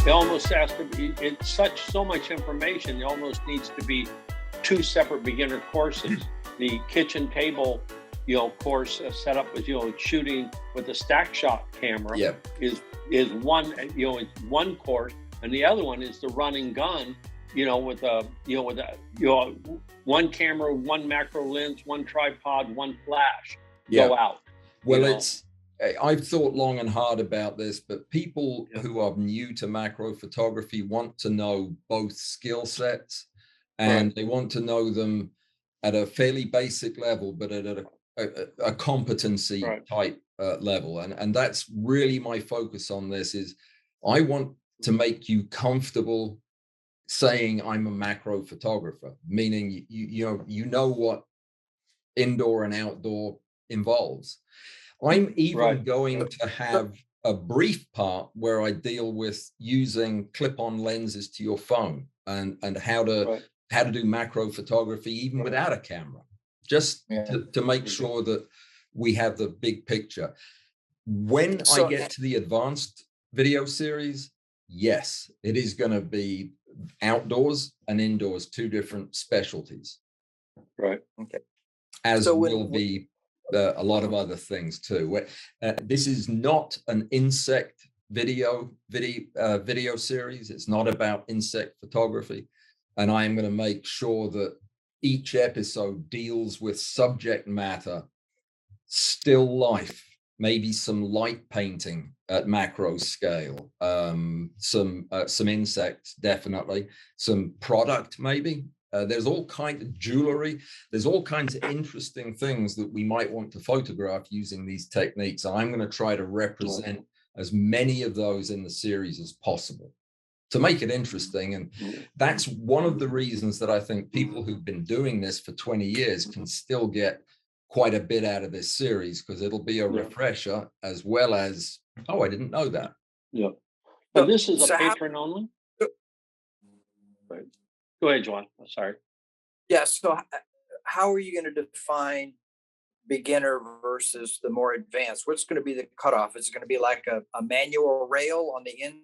It almost has to be, it's so much information, it almost needs to be two separate beginner courses. The kitchen table, course set up with, shooting with a stack shot camera is one, it's one course, and the other one is the run and gun, with one camera, one macro lens, one tripod, one flash, go out. Well, I've thought long and hard about this, but people who are new to macro photography want to know both skill sets, and they want to know them at a fairly basic level, but at a competency type level. And that's really my focus on this. Is I want to make you comfortable saying I'm a macro photographer, meaning you know what indoor and outdoor involves. I'm even going to have a brief part where I deal with using clip-on lenses to your phone and how to do macro photography even without a camera, just to make sure that we have the big picture. When I get to the advanced video series, yes, it is going to be outdoors and indoors, two different specialties. Right. Okay. As will be a lot of other things too. This is not an insect video series. It's not about insect photography. And I am going to make sure that each episode deals with subject matter, still life, maybe some light painting at macro scale, some insects, definitely, some product maybe. There's all kinds of jewelry. There's all kinds of interesting things that we might want to photograph using these techniques. And I'm going to try to represent as many of those in the series as possible to make it interesting. And that's one of the reasons that I think people who've been doing this for 20 years can still get quite a bit out of this series, because it'll be a refresher as well as, oh, I didn't know that. Yeah. But this is a patron only? Right. Go ahead, John. Sorry. Yeah. So how are you going to define beginner versus the more advanced? What's going to be the cutoff? Is it going to be like a manual rail on the end?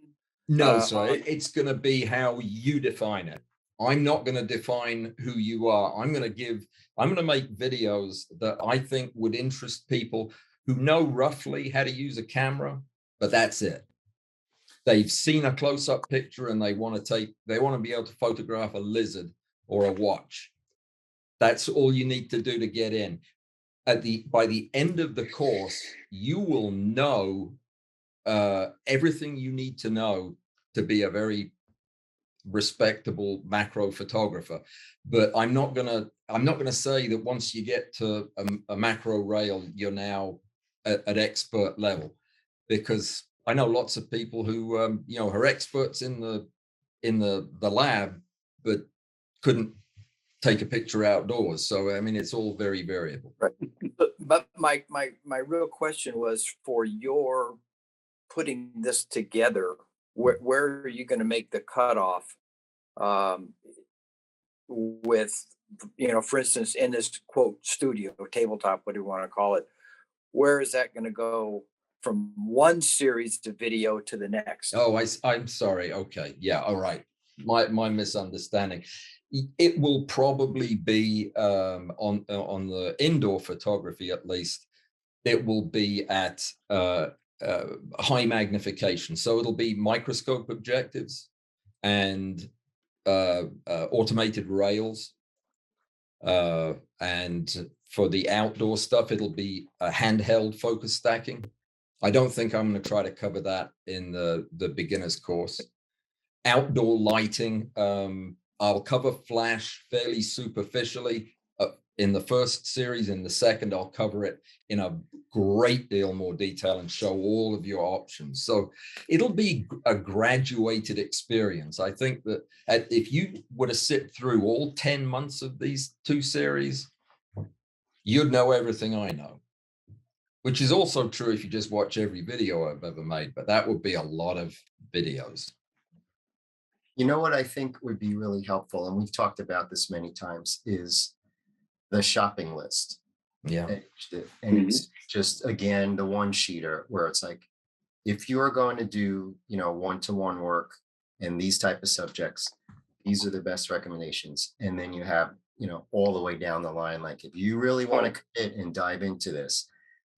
No, sir. It's going to be how you define it. I'm not going to define who you are. I'm going to make videos that I think would interest people who know roughly how to use a camera, but that's it. They've seen a close-up picture and they want to be able to photograph a lizard or a watch. That's all you need to do to get in. By the end of the course, you will know everything you need to know to be a very respectable macro photographer. But I'm not gonna say that once you get to a macro rail, you're now at expert level, because I know lots of people who are experts in the lab, but couldn't take a picture outdoors. So I mean, it's all very variable. Right. But my real question was, for your putting this together, where are you going to make the cutoff with, for instance, in this quote studio, tabletop, what do you want to call it? Where is that going to go from one series to video to the next? Oh, I'm sorry. Okay. Yeah. All right. My misunderstanding. It will probably be on the indoor photography, at least. It will be at high magnification. So it'll be microscope objectives and automated rails. And for the outdoor stuff, it'll be a handheld focus stacking. I don't think I'm going to try to cover that in the beginner's course. Outdoor lighting, I'll cover flash fairly superficially in the first series. In the second, I'll cover it in a great deal more detail and show all of your options. So it'll be a graduated experience. I think that if you were to sit through all 10 months of these two series, you'd know everything I know, which is also true if you just watch every video I've ever made, but that would be a lot of videos. You know what I think would be really helpful, and we've talked about this many times, is the shopping list. Yeah. And it's just, again, the one sheeter where it's like, if you are going to do, one-to-one work and these type of subjects, these are the best recommendations. And then you have, all the way down the line, like if you really want to commit and dive into this,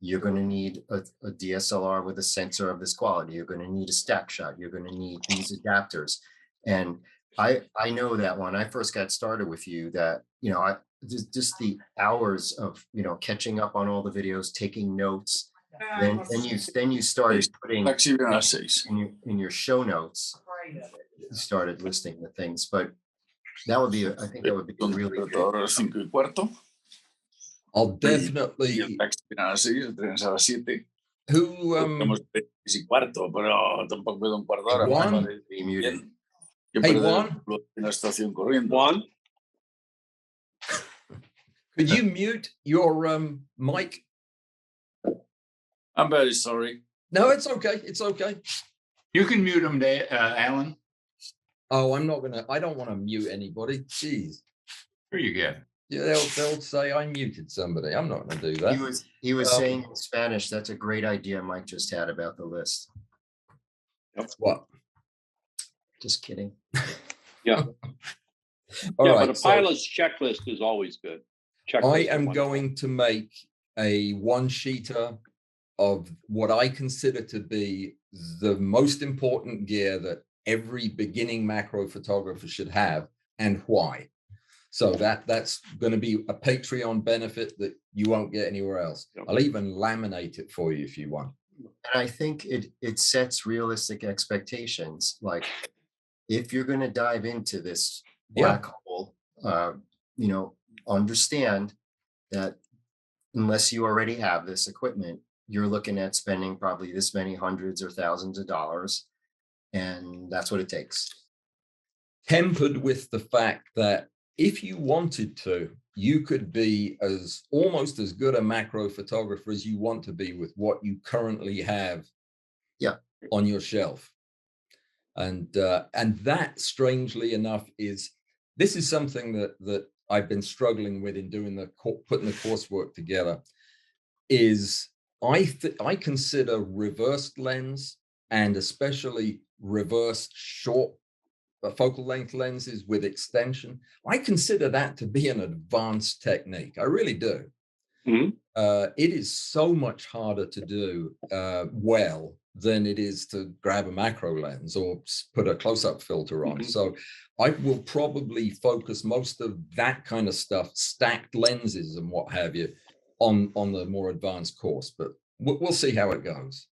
you're going to need a DSLR with a sensor of this quality. You're going to need a stack shot. You're going to need these adapters. And I know that when I first got started with you, that, I just the hours of, catching up on all the videos, taking notes, then you started putting in your show notes, you started listing the things. But that would be, I think that would be really good. I'll definitely. Who Juan? Hey, Juan. Juan, Could you mute your mic? I'm very sorry. No, it's okay. It's okay. You can mute him, Alan. Oh, I don't want to mute anybody. Jeez. Here you go. Yeah, they'll say I muted somebody. I'm not going to do that. He was saying in Spanish, that's a great idea Mike just had about the list. What? Just kidding. yeah. All right. But a pilot's checklist is always good. I am going to make a one-sheeter of what I consider to be the most important gear that every beginning macro photographer should have, and why. So that's going to be a Patreon benefit that you won't get anywhere else. I'll even laminate it for you if you want. And I think it sets realistic expectations. Like if you're going to dive into this black hole, understand that unless you already have this equipment, you're looking at spending probably this many hundreds or thousands of dollars. And that's what it takes. Tempered with the fact that if you wanted to, you could be almost as good a macro photographer as you want to be with what you currently have on your shelf. And that, strangely enough, this is something that I've been struggling with in doing putting the coursework together. Is I consider reversed lens, and especially reversed short focal length lenses with extension, I consider that to be an advanced technique. I really do. Mm-hmm. It is so much harder to do well than it is to grab a macro lens or put a close-up filter on. Mm-hmm. So I will probably focus most of that kind of stuff, stacked lenses and what have you, on the more advanced course, but we'll see how it goes.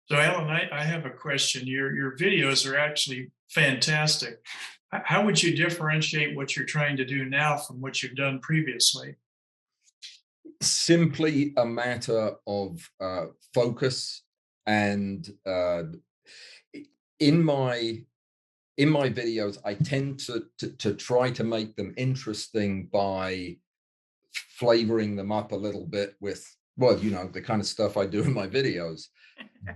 So Alan, I have a question. Your videos are actually fantastic. How would you differentiate what you're trying to do now from what you've done previously? Simply a matter of focus, and in my videos, I tend to try to make them interesting by flavoring them up a little bit with, the kind of stuff I do in my videos.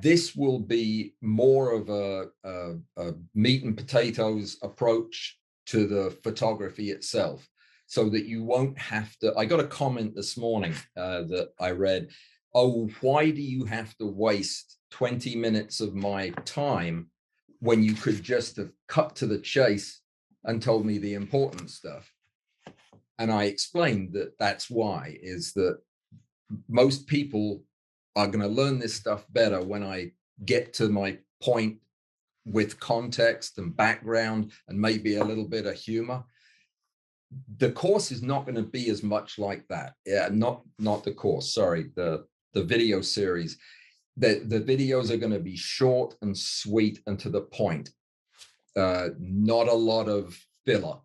This will be more of a meat and potatoes approach to the photography itself, so that you won't have to. I got a comment this morning that I read, "Oh, why do you have to waste 20 minutes of my time when you could just have cut to the chase and told me the important stuff?" And I explained that that's why, is that most people are going to learn this stuff better when I get to my point with context and background and maybe a little bit of humor. The course is not going to be as much like that. Yeah, not the course, sorry, the video series. The videos are going to be short and sweet and to the point. Not a lot of filler,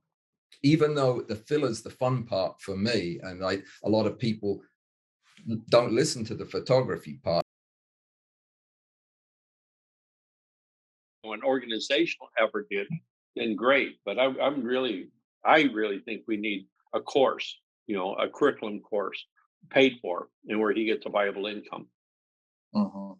even though the filler is the fun part for me. And a lot of people don't listen to the photography part. An organizational effort did, then great. But I really think we need a course, a curriculum course paid for, and where he gets a viable income. Uh-huh.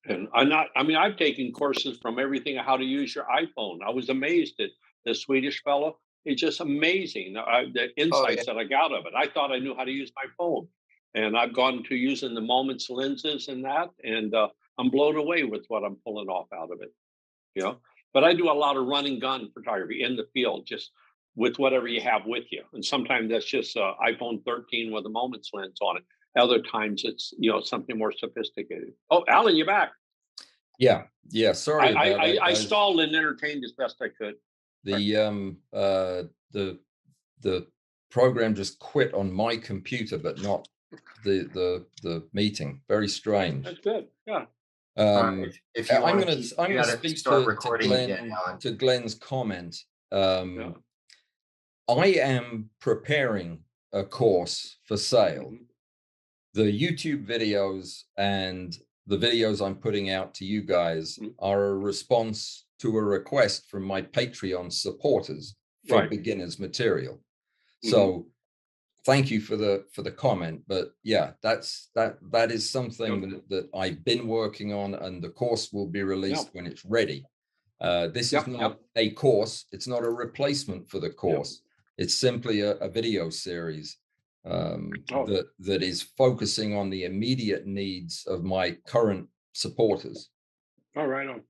And I've taken courses from everything, how to use your iPhone. I was amazed at the Swedish fellow. It's just amazing, the insights that I got out of it. I thought I knew how to use my phone. And I've gone to using the Moments lenses and that, and I'm blown away with what I'm pulling off out of it. But I do a lot of run and gun photography in the field, just with whatever you have with you. And sometimes that's just a iPhone 13 with a moment's lens on it. Other times it's, something more sophisticated. Oh, Alan, you're back. Yeah. Sorry about that, I guys. stalled and entertained as best I could. The program just quit on my computer, but not the meeting. Very strange. That's good. Yeah. If you I'm want going to speak start recording again, Glenn, Alan. to Glenn's comment. Yeah. I am preparing a course for sale. Mhm. The YouTube videos and the videos I'm putting out to you guys are a response to a request from my Patreon supporters for Right. beginners material. So thank you for the comment, but yeah, that is something that I've been working on, and the course will be released when it's ready. This is not a course. It's not a replacement for the course. It's simply a video series that is focusing on the immediate needs of my current supporters. All right. On.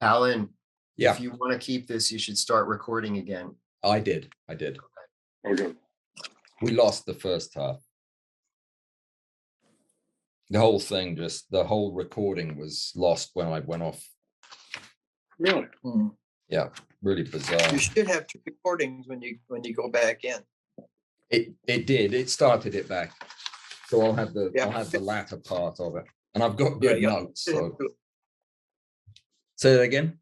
Alan, Yeah. if you want to keep this, you should start recording again. I did. Okay. We lost the first half. The whole thing, the whole recording was lost when I went off. Really? Yeah, really bizarre. You should have 2 recordings when you go back in. It did. It started it back. So I'll have the latter part of it. And I've got good notes. So say that again.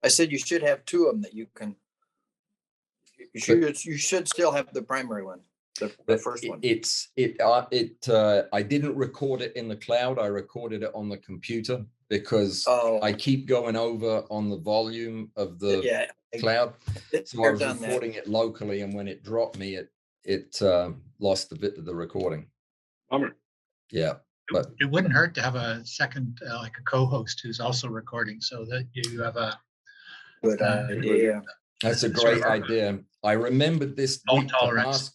I said you should have 2 of them that you can. You should still have the primary one, the first one. I didn't record it in the cloud. I recorded it on the computer because I keep going over on the volume of the cloud. So I was recording it locally, and when it dropped me, it lost a bit of the recording. Bummer. Yeah, but it wouldn't hurt to have a second, like a co-host who's also recording, so that you have a good idea. That's a great idea. I remembered this week to ask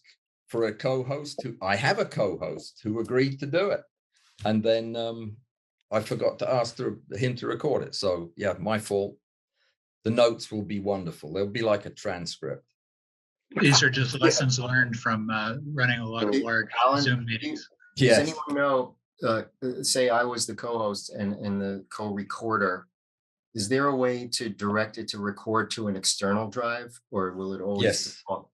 for a co-host I have a co-host who agreed to do it. And then I forgot to ask him to record it. So yeah, my fault. The notes will be wonderful. They'll be like a transcript. These are just lessons learned from running a lot of large Zoom meetings. Does anyone know, say I was the co-host and the co-recorder, is there a way to direct it to record to an external drive, or will it always? Yes. Oh,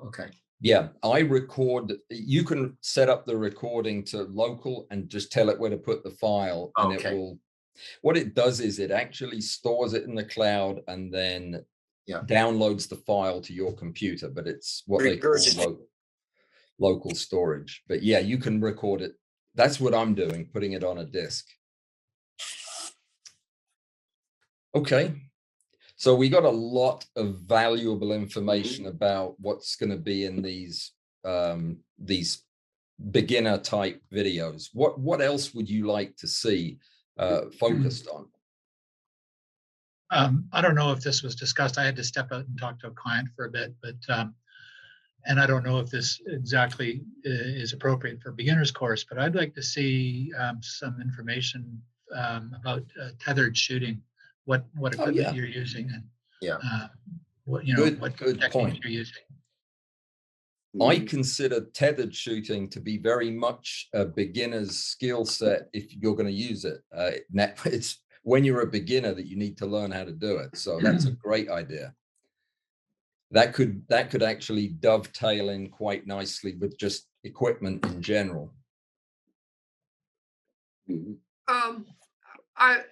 okay. Yeah, I record. You can set up the recording to local and just tell it where to put the file, and it will. What it does is it actually stores it in the cloud and then downloads the file to your computer. But it's what they call local storage. But yeah, you can record it. That's what I'm doing, putting it on a disk. Okay, so we got a lot of valuable information about what's going to be in these beginner type videos. What else would you like to see focused on? I don't know if this was discussed. I had to step out and talk to a client for a bit, but and I don't know if this exactly is appropriate for beginners course, but I'd like to see some information about tethered shooting. What equipment you're using, and what good point you're using. I consider tethered shooting to be very much a beginner's skill set if you're going to use it. It's when you're a beginner that you need to learn how to do it. So that's a great idea. That could actually dovetail in quite nicely with just equipment in general. I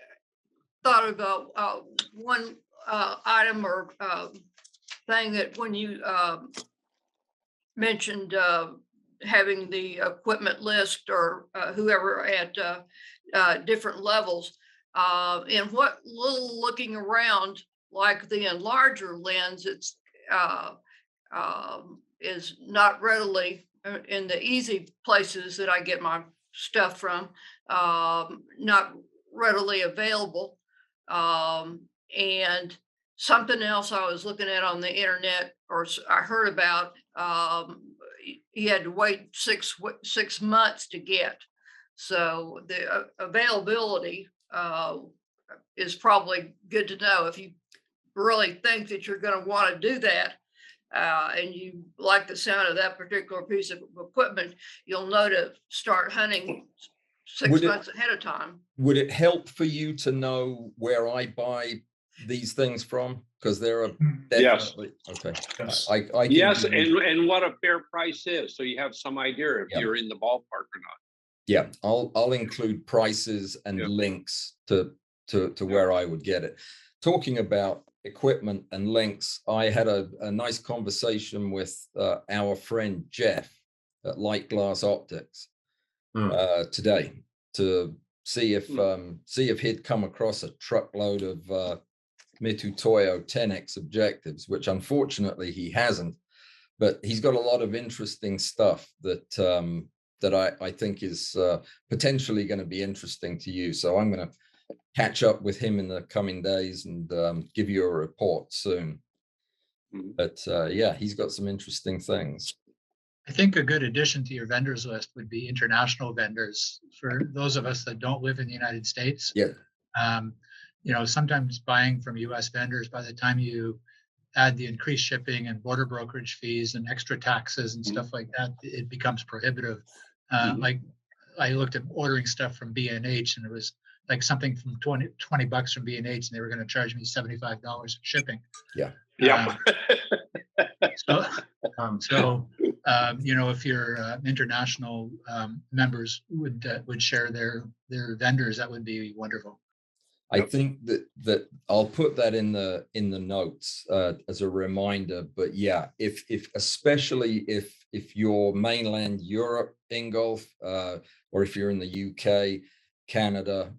thought about one item or thing that when you mentioned having the equipment list or whoever at different levels, and what little looking around, like the enlarger lens, it's is not readily in the easy places that I get my stuff from, not readily available. And something else I was looking at on the internet, or I heard about, he had to wait six months to get. So the availability is probably good to know. If you really think that you're going to want to do that, and you like the sound of that particular piece of equipment, you'll know to start hunting 6 Would it- months ahead of time. Would it help for you to know where I buy these things from? Because there are Yes. definitely, okay. Yes. I can Yes, give you- and what a fair price is, so you have some idea if Yeah. you're in the ballpark or not. Yeah, I'll include prices and Yeah. links to where I would get it. Talking about equipment and links, I had a nice conversation with our friend Jeff at Light Glass Optics today to see if he'd come across a truckload of Mitutoyo 10x objectives, which unfortunately he hasn't, but he's got a lot of interesting stuff that I think is potentially going to be interesting to you. So I'm going to catch up with him in the coming days and give you a report soon. But yeah, he's got some interesting things. I think a good addition to your vendors list would be international vendors for those of us that don't live in the United States. Yeah. You know, sometimes buying from US vendors, by the time you add the increased shipping and border brokerage fees and extra taxes and stuff like that, it becomes prohibitive. Like I looked at ordering stuff from B&H and it was like something from 20 bucks from B&H and they were going to charge me $75 for shipping. Yeah. Yeah. So you know, if your international members would share their vendors, that would be wonderful. I think that I'll put that in the notes as a reminder. But yeah, if especially if you're mainland Europe, Ingolf, or if you're in the UK, Canada,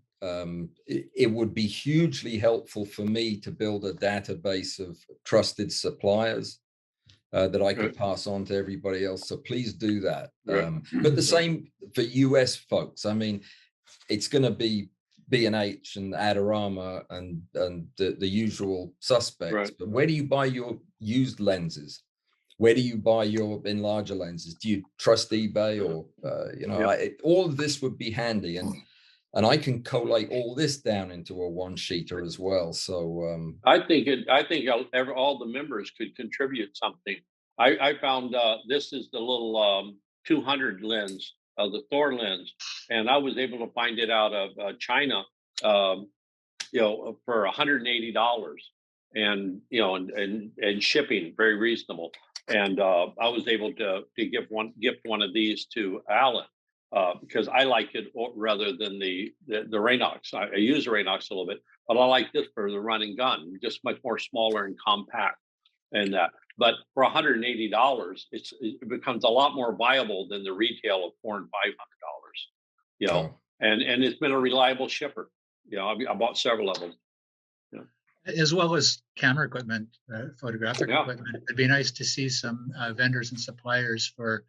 it would be hugely helpful for me to build a database of trusted suppliers that I could pass on to everybody else. So please do that. But the same for US folks. I mean, it's going to be B&H and Adorama and the usual suspects. Right. But where do you buy your used lenses? Where do you buy your enlarger lenses? Do you trust eBay or you know? All of this would be handy, and I can collate all this down into a one-sheeter as well. So I think all the members could contribute something. I found this is the little 200 lens, the Thor lens, and I was able to find it out of China, you know, for $180, and you know, and shipping very reasonable. And I was able to gift one of these to Alan because I like it rather than the Raynox. I use the Raynox a little bit, but I like this for the run and gun, just much more smaller and compact. And that, but for $180, it becomes a lot more viable than the retail of $400 and $500. You know, and it's been a reliable shipper. You know, I bought several of them. As well as camera equipment, photographic equipment. It'd be nice to see some vendors and suppliers for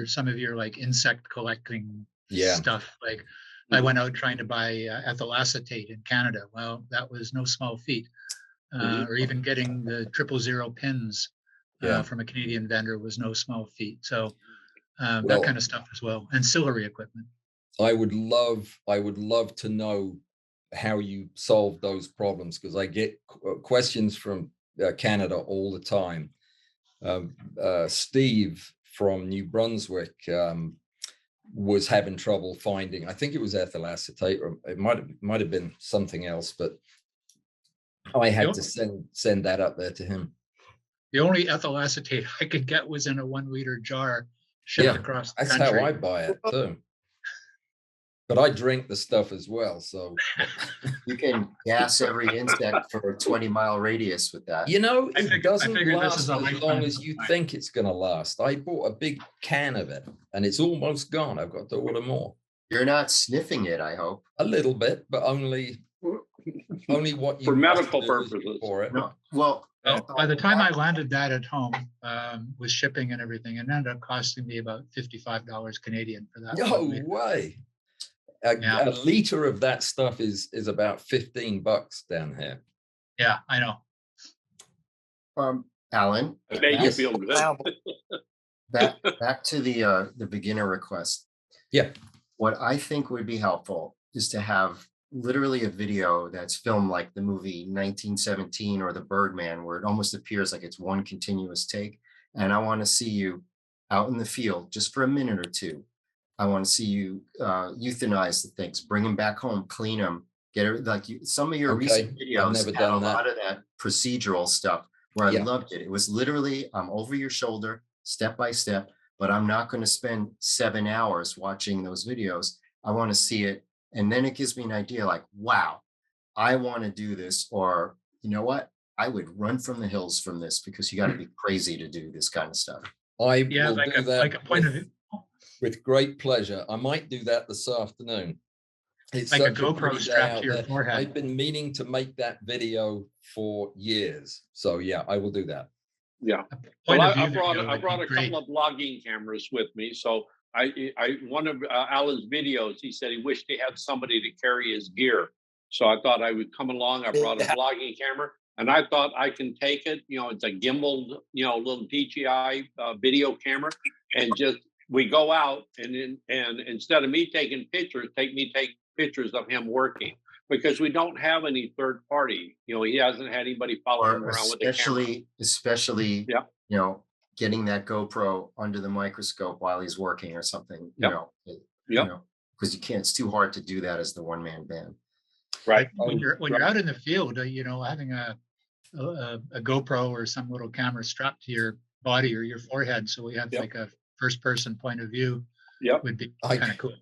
some of your like insect collecting stuff. Like I went out trying to buy ethyl acetate in Canada. Well, that was no small feat. Or even getting the 000 pins from a Canadian vendor was no small feat. So that kind of stuff as well, ancillary equipment. I would love to know how you solve those problems, because I get questions from Canada all the time. Steve from New Brunswick was having trouble finding, I think it was ethyl acetate, or it might have been something else, but I had to send that up there to him. The only ethyl acetate I could get was in a 1 liter jar shipped across the country. That's how I buy it too. But I drink the stuff as well, so You can gas every insect for a 20-mile radius with that. you know, it doesn't figured this last is a as lifetime long as you supply. think it's going to last. I bought a big can of it, and it's almost gone. I've got to order more. You're not sniffing it, I hope. A little bit, but only what you For must medical do purposes. for it. No, well, By the time I landed that at home with shipping and everything, it ended up costing me about $55 Canadian for that. No way. A liter of that stuff is about $15 down here. Yeah, I know. Alan, It made you Yes. feel good. back to the beginner request. Yeah. What I think would be helpful is to have literally a video that's filmed like the movie 1917 or The Birdman, where it almost appears like it's one continuous take. And I want to see you out in the field just for a minute or two. I want to see you euthanize the things, bring them back home, clean them, get it like you, some of your Okay, recent I've videos never had a done that. lot of that procedural stuff where I Yeah. loved it. It was literally over your shoulder, step by step, but I'm not going to spend 7 hours watching those videos. I want to see it. And then it gives me an idea like, wow, I want to do this, or you know what? I would run from the hills from this, because you got to be crazy to do this kind of stuff. I Yeah, will like do a that point of with, view, with great pleasure. I might do that this afternoon. It's like a such a GoPro pretty day strapped out to your there. forehead. I've been meaning to make that video for years. So yeah, I will do that. Yeah. Point Well, of view I brought video I would brought be a great. couple of vlogging cameras with me. So I one of Alan's videos, he said he wished he had somebody to carry his gear. So I thought I would come along. I brought a vlogging camera, and I thought I can take it. You know, it's a gimbaled, you know, little DJI video camera, and just we go out, and instead of me taking pictures, take pictures of him working, because we don't have any third party. You know, he hasn't had anybody following him Or around with a camera. especially, Yeah. you know, getting that GoPro under the microscope while he's working or something, Yep. you Yep. know, because you can't, it's too hard to do that as the one-man band. Right. When you're out in the field, you know, having a GoPro or some little camera strapped to your body or your forehead, so we have Yep. like a first person point of view, Yep. would be I- kind of cool.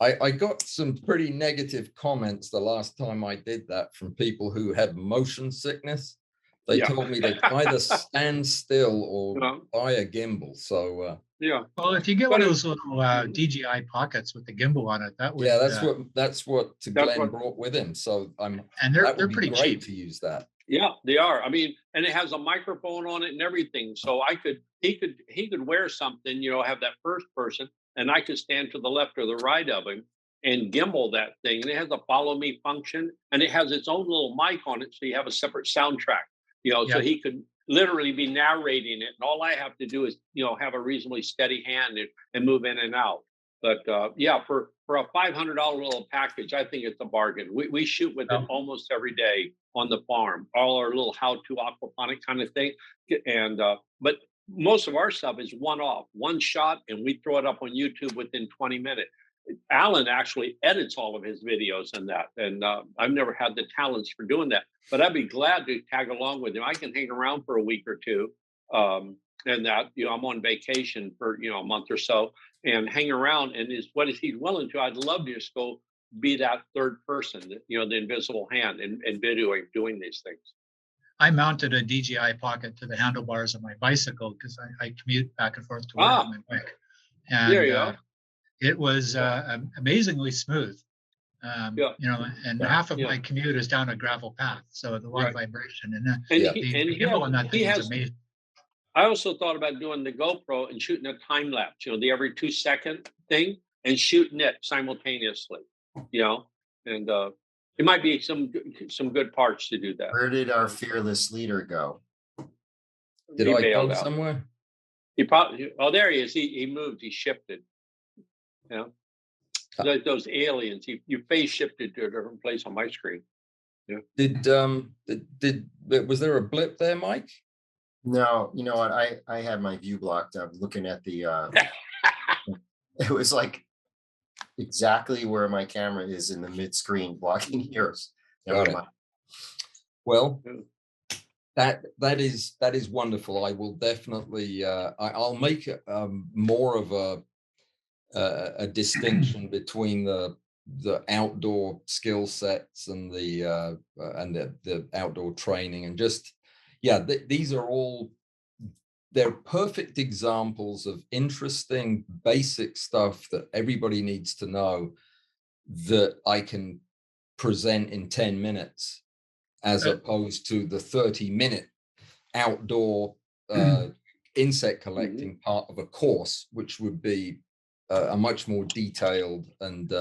I got some pretty negative comments the last time I did that from people who had motion sickness. They Yeah. told me to either stand still or Yeah. buy a gimbal. So Yeah. Well, if you get But one of it- those little DJI pockets with the gimbal on it, that would yeah, that's what That's Glenn what- brought with him. So and that they're would be pretty great cheap. to use that. Yeah, they are. I mean, and it has a microphone on it and everything. So he could wear something, you know, have that first person, and I could stand to the left or the right of him and gimbal that thing. And it has a follow me function, and it has its own little mic on it, so you have a separate soundtrack. You know, so Yeah. he could literally be narrating it, and all I have to do is, you know, have a reasonably steady hand and move in and out. But yeah, for a $500 little package, I think it's a bargain. We shoot with it Oh. almost every day on the farm, all our little how-to aquaponic kind of thing. And but most of our stuff is one-off, one shot, and we throw it up on YouTube within 20 minutes. Alan actually edits all of his videos and that, and I've never had the talents for doing that. But I'd be glad to tag along with him. I can hang around for a week or two, and that, you know, I'm on vacation for, you know, a month or so, and hang around. And is what if he's willing to? I'd love to just go be that third person, you know, the invisible hand, and videoing doing these things. I mounted a DJI pocket to the handlebars of my bicycle because I commute back and forth to work on my bike. And There you go. it was amazingly smooth. Yeah. You know, and Yeah. half of Yeah. my commute is down a gravel path, so the lot of vibration, and And Yeah. he, the and he gimbal on that he thing is has. amazing. I also thought about doing the GoPro and shooting a time lapse, you know, the every 2-second thing, and shooting it simultaneously, you know, and it might be some good parts to do that. Where did our fearless leader go? Did He I bailed go out. somewhere? He probably, oh, there he is. He moved. He shifted. You know, like those aliens. You phase shifted to a different place on my screen. Did was there a blip there, Mike? No, you know what? I had my view blocked. I'm looking at the it was like exactly where my camera is in the mid screen blocking yours. Never Got it. mind. Well, Yeah. that is wonderful. I will definitely I'll make more of a distinction between the outdoor skill sets and the outdoor training, and just these are all, they're perfect examples of interesting basic stuff that everybody needs to know that I can present in 10 minutes as opposed to the 30-minute outdoor insect collecting part of a course, which would be a much more detailed and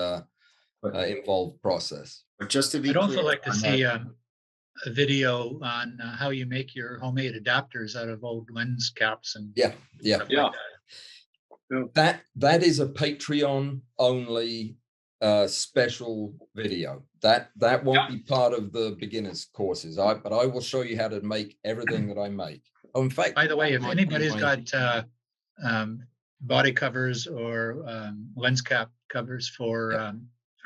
involved process. But just to be I'd also clear like to on see that, a video on how you make your homemade adapters out of old lens caps and Yeah. stuff Yeah. like that. That is a Patreon only special video. That won't be part of the beginners courses. But I will show you how to make everything that I make. Oh, in fact, By the way, if might be anybody's my- got body covers or lens cap covers for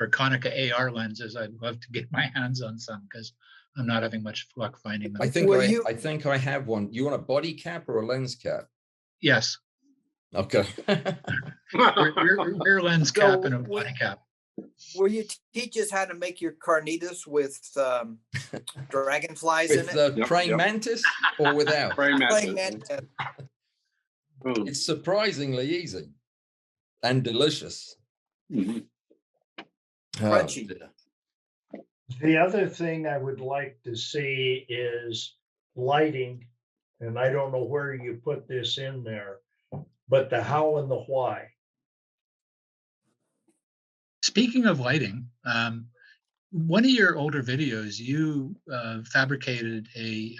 Konica AR lenses, I'd love to get my hands on some because I'm not having much luck finding them. I think Will I you- I think I have one. You want a body cap or a lens cap? Yes, Okay. rear lens So cap and a what- body cap. Will you teach us how to make your carnitas with dragonflies in With it? the praying mantis or without? Praying Playing mantis. that, Mm, It's surprisingly easy and delicious. mhm. Oh, Crunchy. dear. The other thing I would like to see is lighting, and I don't know where you put this in there, but the how and the why. Speaking of lighting, one of your older videos, you fabricated a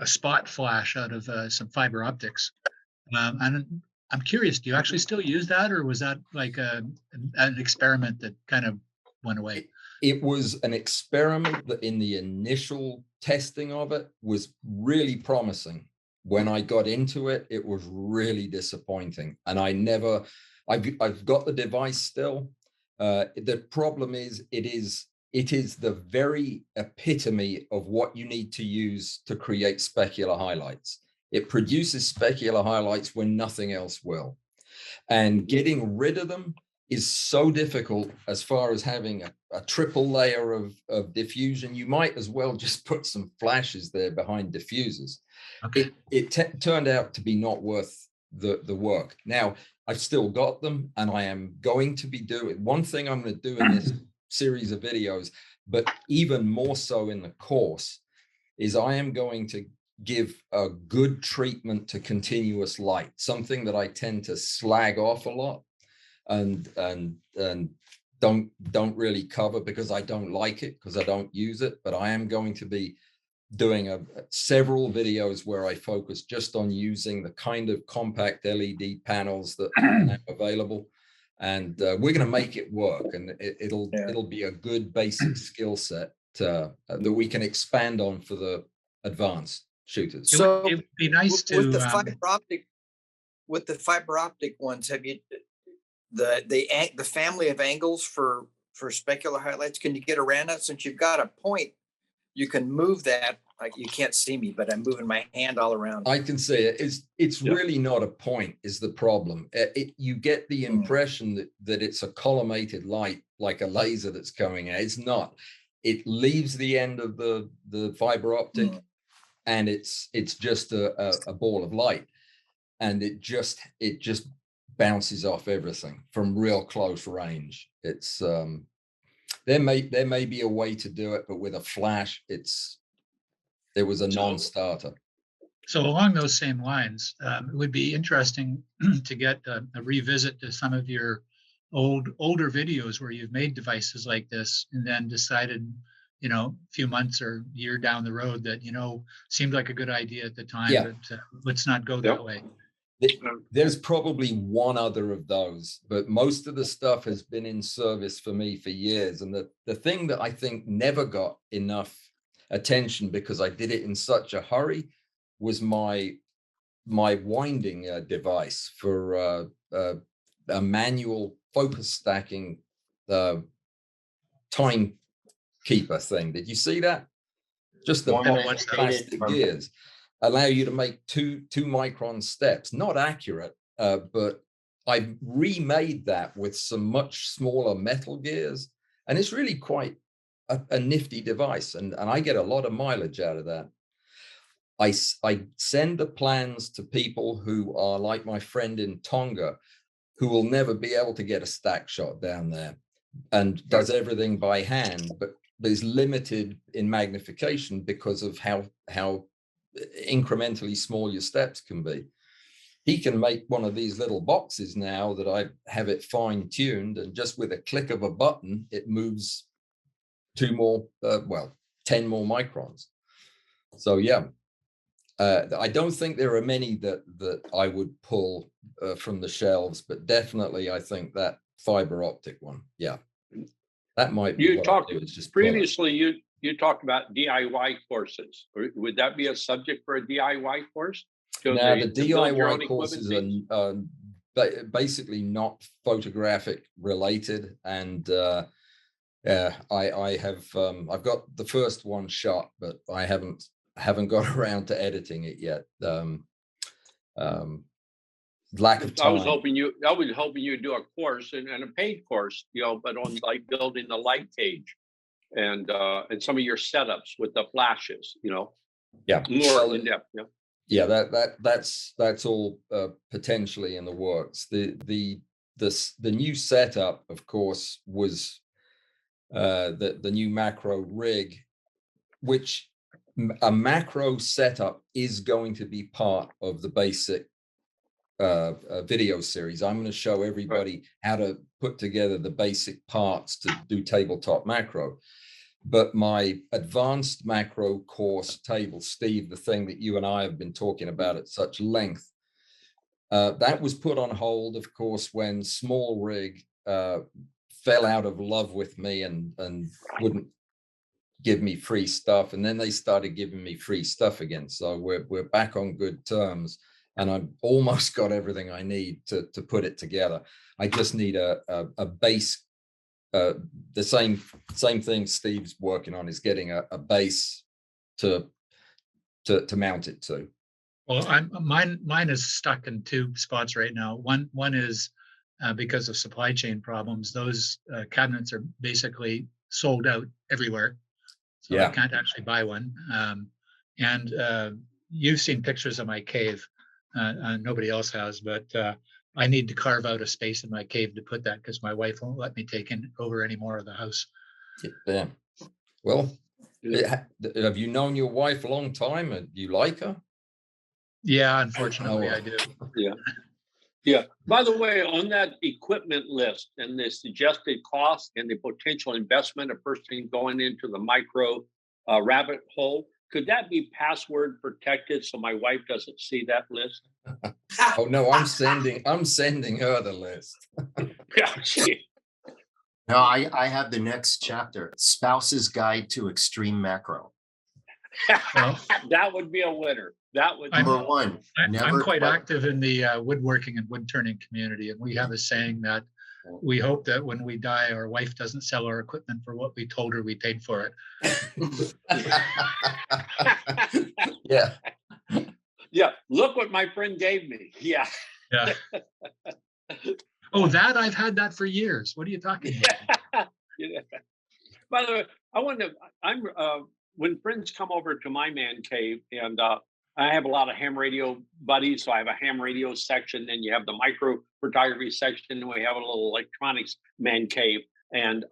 spot flash out of some fiber optics. And I'm curious, do you actually still use that, or was that like an experiment that kind of went away? It was an experiment that in the initial testing of it was really promising. When I got into it, it was really disappointing. And I've got the device still. The problem is it is the very epitome of what you need to use to create specular highlights. It produces specular highlights when nothing else will. And getting rid of them is so difficult as far as having a triple layer of diffusion. You might as well just put some flashes there behind diffusers. Okay. It turned out to be not worth the work. Now, I've still got them, and I am going to be doing one thing I'm going to do in this series of videos, but even more so in the course, is I am going to give a good treatment to continuous light, something that I tend to slag off a lot and don't really cover because I don't like it, because I don't use it. But I am going to be doing several videos where I focus just on using the kind of compact LED panels that are available, and we're going to make it work, and it'll be a good basic skill set that we can expand on for the advanced shooters. So It would be nice to with the fiber optic ones, have you the family of angles for specular highlights? Can you get around that? Since you've got a point, you can move that. Like, you can't see me, but I'm moving my hand all around. I can see it. It's really not a point is the problem. You get the impression that it's a collimated light, like a laser that's coming out. It's not. It leaves the end of the fiber optic, and it's just a ball of light, and it just bounces off everything from real close range. It's there may be a way to do it, but with a flash, it was a non-starter. So along those same lines, it would be interesting to get a revisit to some of your older videos where you've made devices like this and then decided, a few months or year down the road that, seemed like a good idea at the time, but let's not go that way. There's probably one other of those, but most of the stuff has been in service for me for years. And the thing that I think never got enough attention because I did it in such a hurry was my winding device for a manual focus stacking timekeeper thing. Did you see that? Just the What's that? plastic gears allow you to make two micron steps. Not accurate, but I remade that with some much smaller metal gears, and it's really quite a nifty device, and I get a lot of mileage out of that. I send the plans to people who are like my friend in Tonga, who will never be able to get a stack shot down there, and does everything by hand, but is limited in magnification because of how incrementally small your steps can be. He can make one of these little boxes now that I have it fine-tuned, and just with a click of a button, it moves 10 more microns. So yeah, I don't think there are many that I would pull from the shelves, but definitely I think that fiber optic one. Yeah, that might be You what I'll talked do, is just plug it. previously, you talked about DIY courses. Would that be a subject for a DIY course? So Now, the to build your own DIY equipment courses things? are basically not photographic related, and I have I've got the first one shot, but I haven't got around to editing it yet. Lack of I was time. hoping you'd do a course and a paid course, but on like building the light cage and some of your setups with the flashes, Yeah, more in depth. Yeah. Yeah, that's all potentially in the works. The new setup, of course, was the new macro rig, which a macro setup is going to be part of the basic video series. I'm going to show everybody how to put together the basic parts to do tabletop macro. But my advanced macro course table, Steve, the thing that you and I have been talking about at such length, that was put on hold, of course, when Small Rig fell out of love with me and wouldn't give me free stuff. And then they started giving me free stuff again. So we're back on good terms. And I've almost got everything I need to put it together. I just need a base. The same thing Steve's working on is getting a base to mount it to. Well, mine is stuck in two spots right now. One is because of supply chain problems. Those cabinets are basically sold out everywhere, so I can't actually buy one. And you've seen pictures of my cave. Nobody else has, but I need to carve out a space in my cave to put that, because my wife won't let me take over any more of the house. Yeah. Well, have you known your wife a long time? Do you like her? Yeah, unfortunately, I do. Yeah. Yeah. By the way, on that equipment list and the suggested cost and the potential investment, a person going into the micro rabbit hole, could that be password protected so my wife doesn't see that list? Oh no, I'm sending her the list. Yeah. No, I have the next chapter, Spouse's Guide to Extreme Macro. Well, that would be a winner. That would Number one, I'm quite active in the woodworking and wood turning community, and we have a saying that we hope that when we die, our wife doesn't sell our equipment for what we told her we paid for it. Yeah. Yeah. Look what my friend gave me. Yeah. Yeah. Oh, that I've had that for years. What are you talking about? Yeah. By the way, when friends come over to my man cave, and I have a lot of ham radio buddies, so I have a ham radio section, then you have the micro photography section, and we have a little electronics man cave, and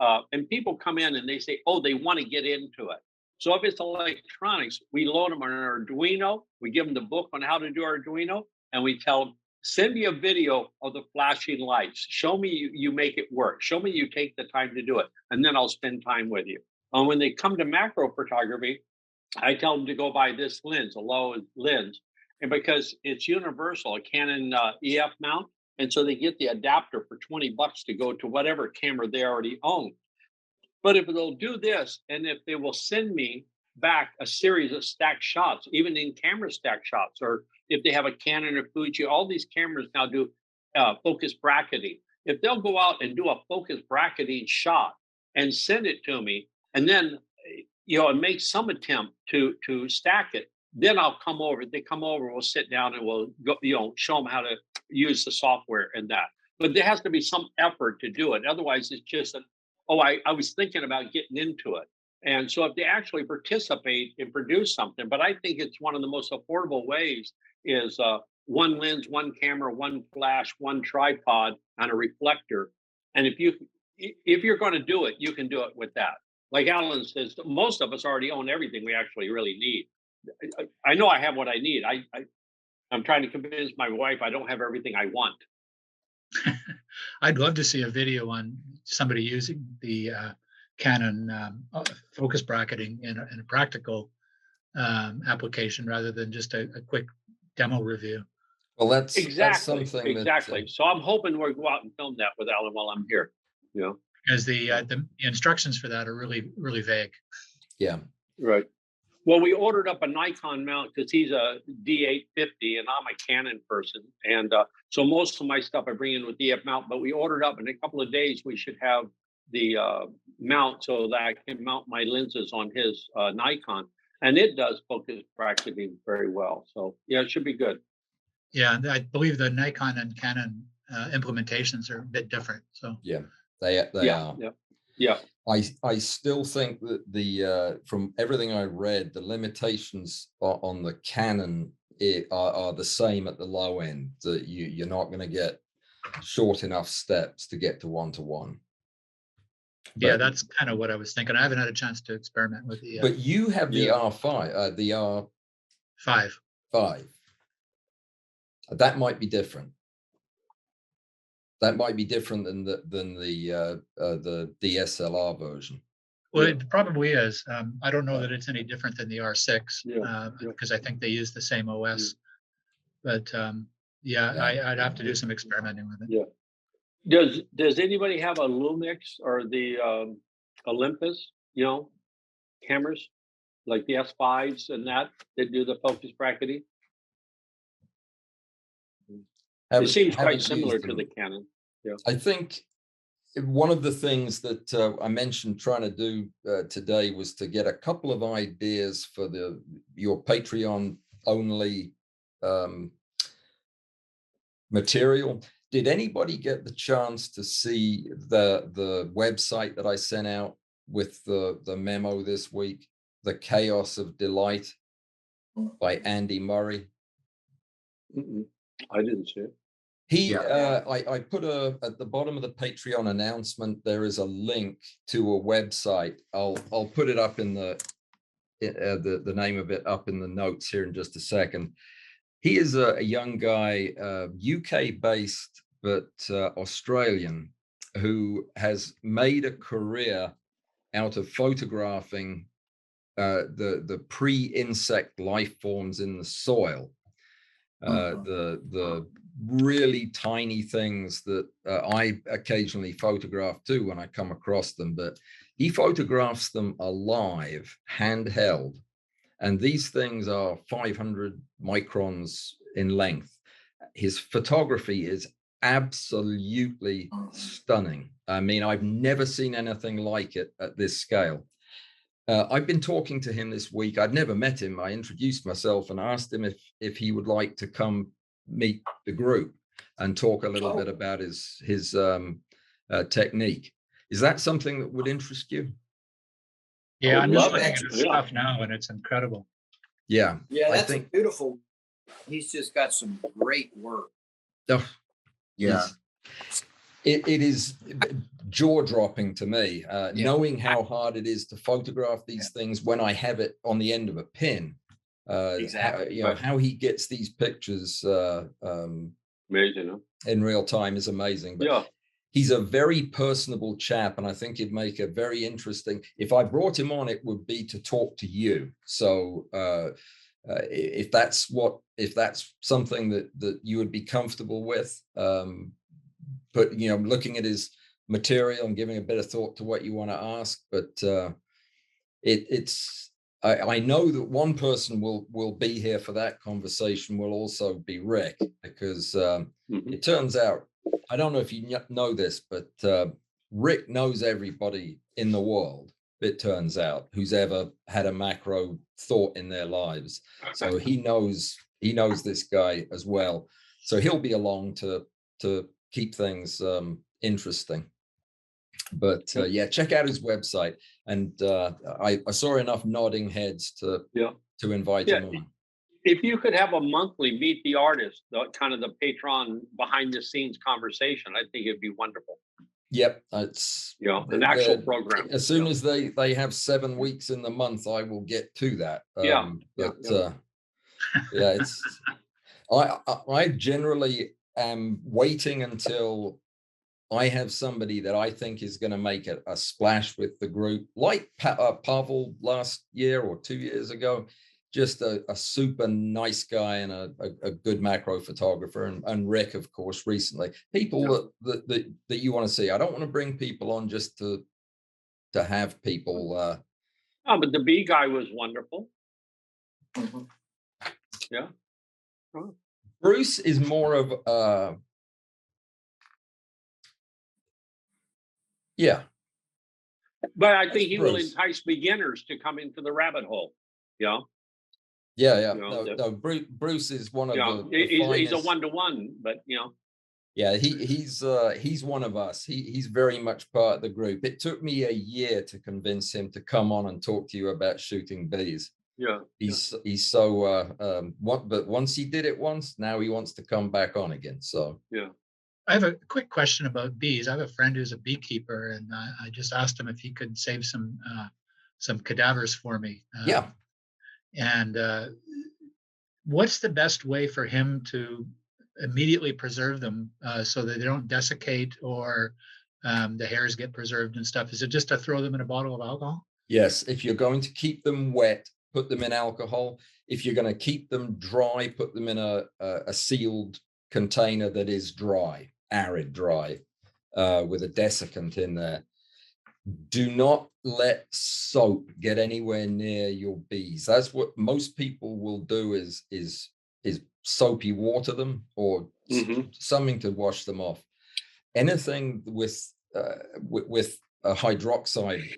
people come in and they say, oh, they want to get into it. So if it's electronics, we load them on an Arduino, we give them the book on how to do Arduino, and we tell them, send me a video of the flashing lights. Show me you make it work. Show me you take the time to do it, and then I'll spend time with you. And when they come to macro photography, I tell them to go buy this lens, a low lens, and because it's universal, a Canon EF mount, and so they get the adapter for $20 to go to whatever camera they already own. But if they'll do this, and if they will send me back a series of stacked shots, even in camera stacked shots, or if they have a Canon or Fuji, all these cameras now do focus bracketing. If they'll go out and do a focus bracketing shot and send it to me, and then and make some attempt to stack it, then I'll come over. They come over, we'll sit down and we'll go, show them how to use the software and that. But there has to be some effort to do it. Otherwise, it's just I was thinking about getting into it. And so if they actually participate and produce something, but I think it's one of the most affordable ways is one lens, one camera, one flash, one tripod, and a reflector. And if you're going to do it, you can do it with that. Like Alan says, most of us already own everything we actually really need. I know I have what I need. I'm trying to convince my wife I don't have everything I want. I'd love to see a video on somebody using the Canon focus bracketing in a practical application rather than just a quick demo review. Well, that's Exactly, something that exactly. So I'm hoping we'll go out and film that with Alan while I'm here, you know? Because the instructions for that are really, really vague. yeah. Right. Well, we ordered up a Nikon mount because he's a D850 and I'm a Canon person. And so most of my stuff I bring in with the mount, but we ordered up in a couple of days, we should have the mount so that I can mount my lenses on his Nikon. And it does focus bracketing very well. So yeah, it should be good. Yeah, and I believe the Nikon and Canon implementations are a bit different. So Yeah, they Yeah, are. yeah, yeah. I still think that the from everything I read, the limitations on the Canon are the same at the low end. That you're not going to get short enough steps to get to 1-to-1. yeah, But, that's kind of what I was thinking. I haven't had a chance to experiment with the but you have the Yeah. R5, the R5. 5. That might be different. That might be different than the DSLR version. Well, Yeah. it probably is. I don't know that it's any different than the R6 Yeah, yeah. because I think they use the same OS. But yeah, Yeah. I'd have to do some experimenting with it. Yeah. Does anybody have a Lumix or the Olympus, you know, cameras like the S5s and that do the focus bracketing? It seems quite Haven't similar used to the them. Canon. I think one of the things that I mentioned trying to do today was to get a couple of ideas for your Patreon only material. Did anybody get the chance to see the website that I sent out with the memo this week, The Chaos of Delight by Andy Murray? I didn't see it. I put at the bottom of the Patreon announcement, there is a link to a website. I'll put it up in the name of it up in the notes here in just a second. He is a young guy, UK based, but Australian, who has made a career out of photographing the pre-insect life forms in the soil. The really tiny things that I occasionally photograph too when I come across them, but he photographs them alive, handheld. And these things are 500 microns in length. His photography is absolutely stunning. I mean, I've never seen anything like it at this scale. I've been talking to him this week. I'd never met him. I introduced myself and asked him if he would like to come meet the group and talk a little bit about his technique. Is that something that would interest you? Yeah, would I'm just love looking it. at his Yeah. stuff now, and it's incredible. Yeah. Yeah, I that's think, a beautiful. He's just got some great work. oh, Yeah. it is jaw-dropping to me, knowing how hard it is to photograph these things when I have it on the end of a pin. Exactly. How he gets these pictures Amazing, huh? in real time is amazing. But Yeah. he's a very personable chap, and I think he'd make a very interesting. If I brought him on, it would be to talk to you. So if that's something that you would be comfortable with, but looking at his material and giving a bit of thought to what you want to ask. But I know that one person will be here for that conversation. Will also be Rick, because it turns out, I don't know if you know this, but Rick knows everybody in the world, it turns out, who's ever had a macro thought in their lives. So he knows this guy as well. So he'll be along to keep things interesting. But yeah, check out his website. And I saw enough nodding heads to invite him on. If you could have a monthly meet the artist, kind of the Patreon behind the scenes conversation, I think it'd be wonderful. Yep, it's an actual program. As soon as they have 7 weeks in the month, I will get to that. It's I generally am waiting until I have somebody that I think is going to make a splash with the group, like Pavel last year or 2 years ago. just a super nice guy and a good macro photographer, and Rick, of course, recently. People that you want to see. I don't want to bring people on just to have people. Oh, but the B guy was wonderful. Mhm. Yeah. Oh. Bruce is more of yeah. But I think he will Bruce. entice beginners to come into the rabbit hole. Yeah. Yeah. You know, No, Bruce is one of You know, the he's a finest. one-to-one, but you know. Yeah, he's one of us. He's very much part of the group. It took me a year to convince him to come on and talk to you about shooting bees. Yeah. He's so but once he did it once, now he wants to come back on again. So Yeah. I have a quick question about bees. I have a friend who's a beekeeper, and I just asked him if he could save some cadavers for me. yeah. And what's the best way for him to immediately preserve them so that they don't desiccate or the hairs get preserved and stuff? Is it just to throw them in a bottle of alcohol? Yes, if you're going to keep them wet, put them in alcohol. If you're going to keep them dry, put them in a sealed container that is dry, arid dry, with a desiccant in there. Do not let soap get anywhere near your bees. That's what most people will do is soapy water them or something to wash them off. Anything with a hydroxyl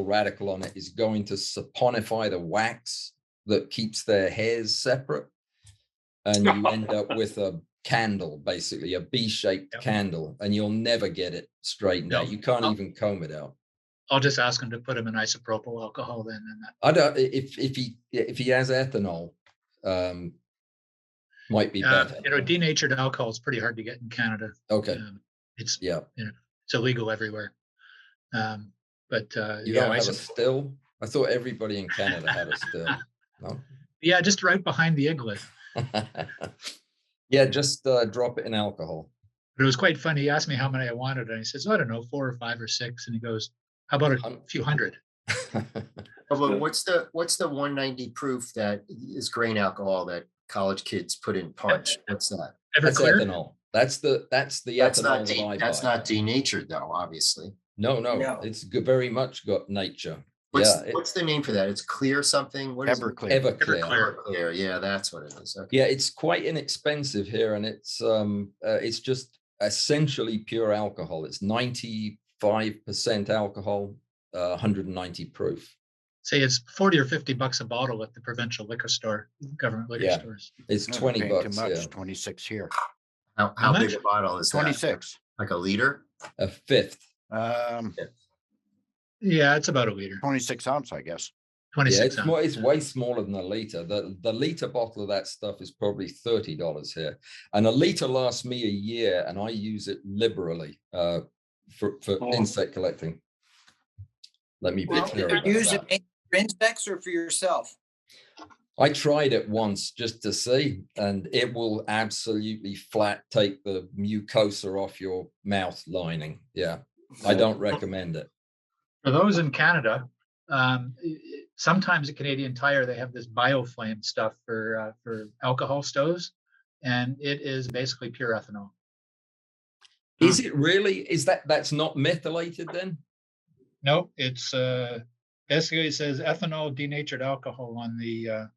radical on it is going to saponify the wax that keeps their hairs separate, and you end up with a candle, basically a B-shaped candle, and you'll never get it straightened out. You can't even comb it out. I'll just ask him to put them in isopropyl alcohol then. And that. I don't. If he has ethanol, might be better. Denatured alcohol is pretty hard to get in Canada. Okay. It's it's illegal everywhere. But you don't have a still. I thought everybody in Canada had a still. No. Yeah, just right behind the iglet. Yeah, just drop it in alcohol. But it was quite funny. He asked me how many I wanted, and he says, I don't know, 4 or 5 or 6. And he goes, how about a few hundred? But what's the 190 proof that is grain alcohol that college kids put in punch? What's that? That's ethanol. That's the ethanol that's not denatured though, obviously. No. It's very much got nature. What's the name for that? It's clear something. What is it? Everclear. Yeah, that's what it is. Okay. Yeah, it's quite inexpensive here, and it's just essentially pure alcohol. It's 95% alcohol, 190 proof. Say it's $40 or $50 a bottle at the provincial liquor store, government liquor stores. It's $20. Too much. 26 here. How big a bottle is 26? Like a liter? A fifth. Yeah, it's about a liter. 26 ounce, I guess. 26 ounce. It's way smaller than a liter. The liter bottle of that stuff is probably $30 here, and a liter lasts me a year, and I use it liberally for insect collecting. Let me be clear about that. Use it for insects or for yourself? I tried it once just to see, and it will absolutely flat take the mucosa off your mouth lining. Yeah, I don't recommend it. For those in Canada, sometimes at Canadian Tire, they have this bioflame stuff for alcohol stoves, and it is basically pure ethanol. Is it really? Is that's not methylated then? No, it's basically it says ethanol denatured alcohol on the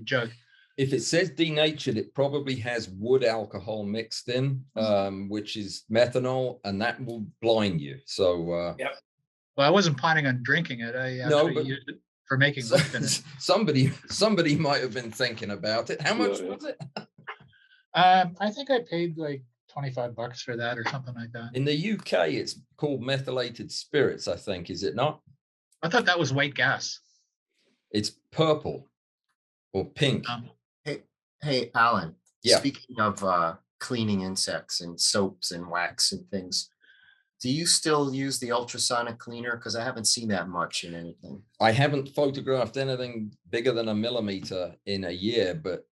jug. If it says denatured, it probably has wood alcohol mixed in, which is methanol, and that will blind you. So Well, I wasn't planning on drinking it. I actually used it for making Lipton. Somebody might have been thinking about it. How much was it? I think I paid like $25 for that or something like that. In the UK, it's called methylated spirits, I think, is it not? I thought that was white gas. It's purple or pink. Hey, Alan. Yeah. Speaking of cleaning insects and soaps and wax and things, do you still use the ultrasonic cleaner? Because I haven't seen that much in anything. I haven't photographed anything bigger than 1 millimeter in a year, but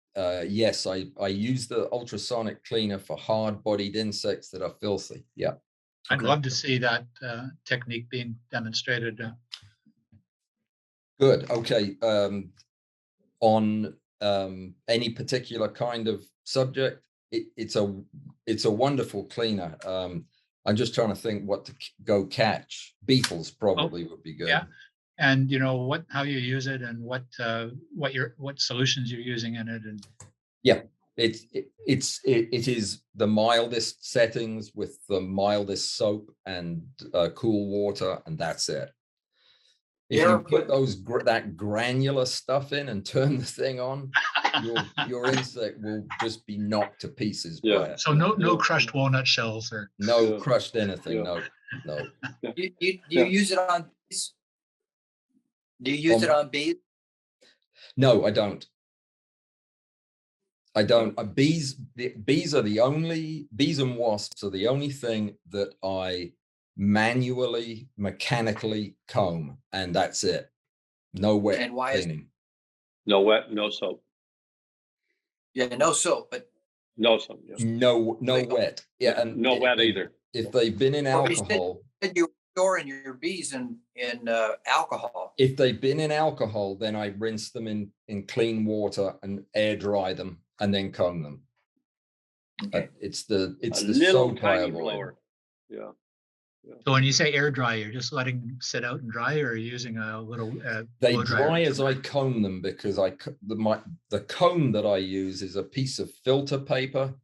yes, I use the ultrasonic cleaner for hard-bodied insects that are filthy. Yeah. I'd love to see that technique being demonstrated. Good. Okay. On any particular kind of subject, it's a wonderful cleaner. I'm just trying to think what to go catch. Beetles probably would be good. Yeah. And you know how you use it and what solutions you're using in it. And yeah, it is the mildest settings with the mildest soap and cool water, and that's it. If you put that granular stuff in and turn the thing on, your insect will just be knocked to pieces by it. So no crushed walnut shells or no crushed anything. No. You use it on bees? Do you use it on bees? No, I don't. Bees and wasps are the only thing that I manually, mechanically comb, and that's it. No wet And why cleaning. No wet, no soap. Yeah, no soap, but No soap. Yeah. No wet. Yeah, and no wet either. If they've been in alcohol, you storing your bees in alcohol. if they've been in alcohol, then I rinse them in clean water and air dry them and then comb them. Okay. It's the little soap I tiny avoid. blower. Yeah. So when you say air dry, you're just letting them sit out and dry, or are you using a little They blow dryer? dry as I comb them, because the comb that I use is a piece of filter paper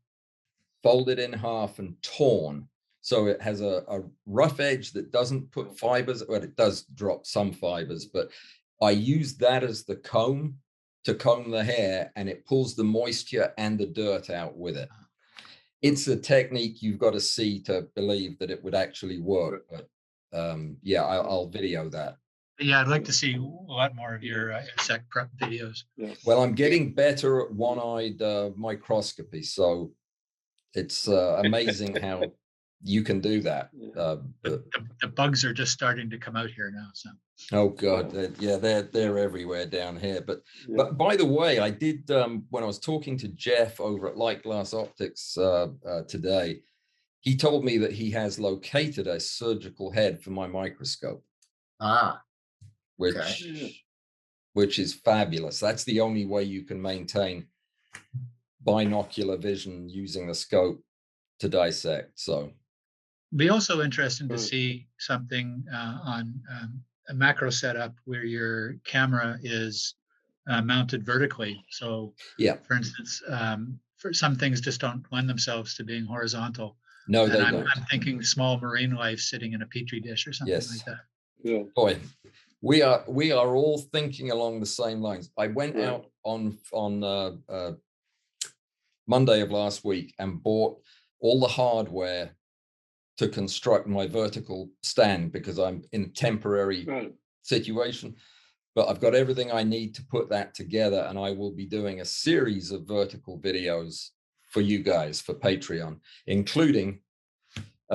folded in half and torn. So it has a rough edge that doesn't put fibers, well, it does drop some fibers, but I use that as the comb to comb the hair, and it pulls the moisture and the dirt out with it. It's a technique you've got to see to believe that it would actually work. But yeah, I'll video that. Yeah, I'd like to see a lot more of your insect prep videos. Yeah. Well, I'm getting better at one-eyed microscopy, so it's amazing how you can do that. The bugs are just starting to come out here now. So. Oh God, they're everywhere down here. But by the way, I did when I was talking to Jeff over at Light Glass Optics today, he told me that he has located a surgical head for my microscope. Which is fabulous. That's the only way you can maintain binocular vision using the scope to dissect. So Be also interesting to see something on a macro setup where your camera is mounted vertically. So, for instance, for some things just don't lend themselves to being horizontal. No, they don't. I'm thinking small marine life sitting in a petri dish or something like that. Yeah. Boy, we are all thinking along the same lines. I went out on Monday of last week and bought all the hardware to construct my vertical stand, because I'm in a temporary situation, but I've got everything I need to put that together, and I will be doing a series of vertical videos for you guys for Patreon, including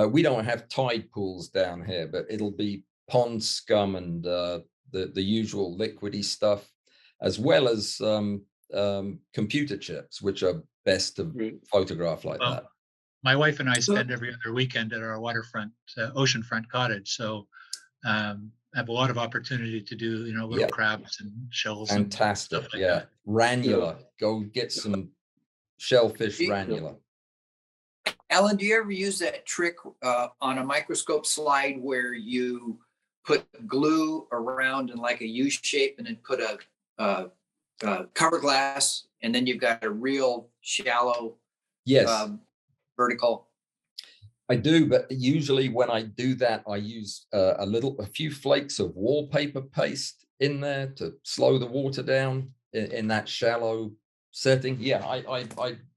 we don't have tide pools down here, but it'll be pond scum and the usual liquidy stuff, as well as computer chips, which are best to photograph like that. My wife and I spend every other weekend at our waterfront, oceanfront cottage. So I have a lot of opportunity to do, little crabs and shells. Fantastic. And stuff like that. Ranula. Go get some shellfish ranula. Alan, do you ever use that trick on a microscope slide where you put glue around in like a U shape and then put a cover glass, and then you've got a real shallow vertical? I do, but usually when I do that, I use a few flakes of wallpaper paste in there to slow the water down in that shallow setting. Yeah, I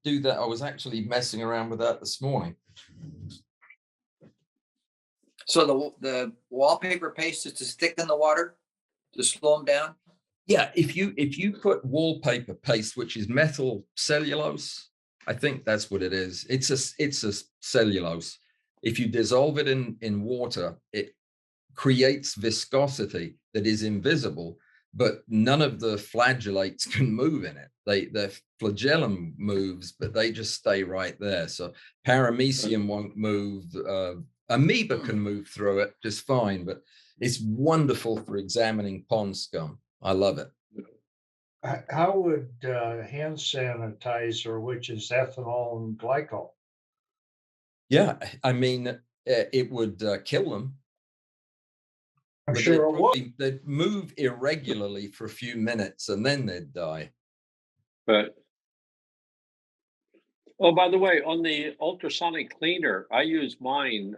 do that. I was actually messing around with that this morning. So the wallpaper paste is to stick in the water to slow them down? Yeah, if you put wallpaper paste, which is metal cellulose, I think that's what it is. It's a cellulose. If you dissolve it in water, it creates viscosity that is invisible, but none of the flagellates can move in it. The flagellum moves, but they just stay right there. So paramecium won't move. Amoeba can move through it just fine, but it's wonderful for examining pond scum. I love it. How would hand sanitizer, which is ethanol and glycol? Yeah, I mean, it would kill them. I'm But sure it would. they'd move irregularly for a few minutes and then they'd die. But oh, by the way, on the ultrasonic cleaner, I use mine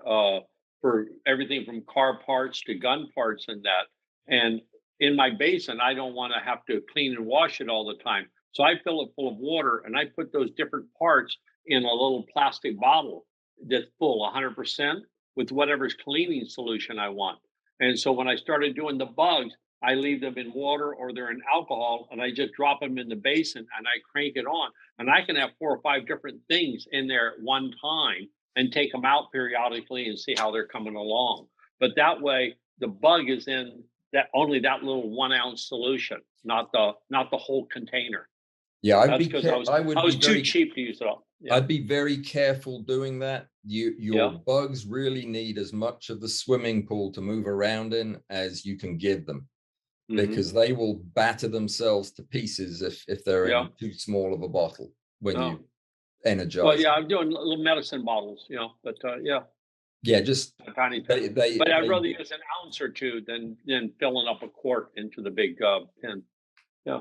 for everything from car parts to gun parts and that. And in my basin, I don't want to have to clean and wash it all the time. So I fill it full of water and I put those different parts in a little plastic bottle that's full 100% with whatever's cleaning solution I want. And so when I started doing the bugs, I leave them in water or they're in alcohol and I just drop them in the basin and I crank it on, and I can have 4 or 5 different things in there at one time and take them out periodically and see how they're coming along. But that way, the bug is in that only that little 1 ounce solution, not the whole container. Yeah, I'd That's be because I would I was be too very cheap to use it all. Yeah. I'd be very careful doing that. Your Yeah. bugs really need as much of the swimming pool to move around in as you can give them, Mhm. because they will batter themselves to pieces if they're Yeah. in too small of a bottle when Oh. you energize Well, yeah, them. I'm doing little medicine bottles, but yeah, Yeah, just a tiny, they they, but I'd they rather use an ounce or two than filling up a quart into the big tin. Yeah.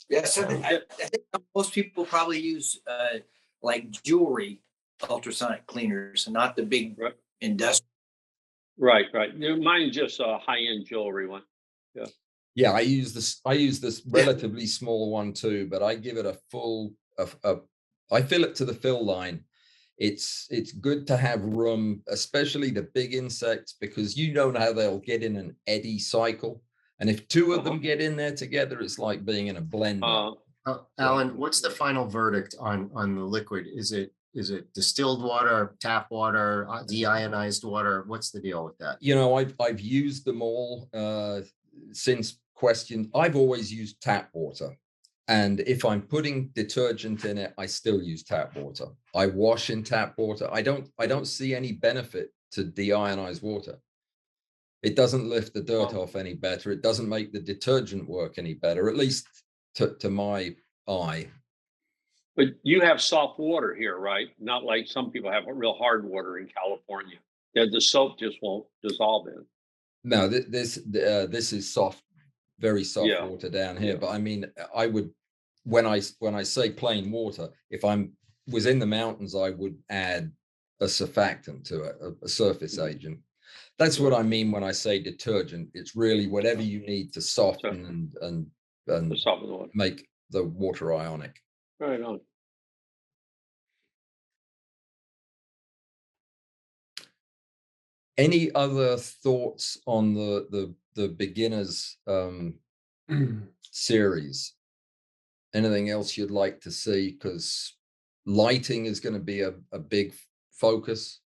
Yeah, so I think most people probably use like jewelry ultrasonic cleaners and not the big Right. industrial. Right. Mine's just a high-end jewelry one. Yeah. Yeah, I use this relatively small one too, but I give it a full I fill it to the fill line. It's good to have room, especially the big insects, because you don't know how they'll get in an eddy cycle. And if 2 of them get in there together, it's like being in a blender. Alan, what's the final verdict on the liquid? Is it distilled water, tap water, deionized water? What's the deal with that? You know, I've used them all since question. I've always used tap water. And if I'm putting detergent in it, I still use tap water. I wash in tap water. I don't see any benefit to deionized water. It doesn't lift the dirt off any better. It doesn't make the detergent work any better, at least to my eye. But you have soft water here, right? Not like some people have real hard water in California. Yeah, the soap just won't dissolve in. No, this is soft, very soft Yeah. water down here. Yeah. But I mean, I would, when I say plain water, if was in the mountains, I would add a surfactant to it, a surface agent. That's what I mean when I say detergent. It's really whatever you need to soften and The soften the water. make the water ionic. Right on. Any other thoughts on the beginners series? Anything else you'd like to see? Because lighting is going to be a big focus,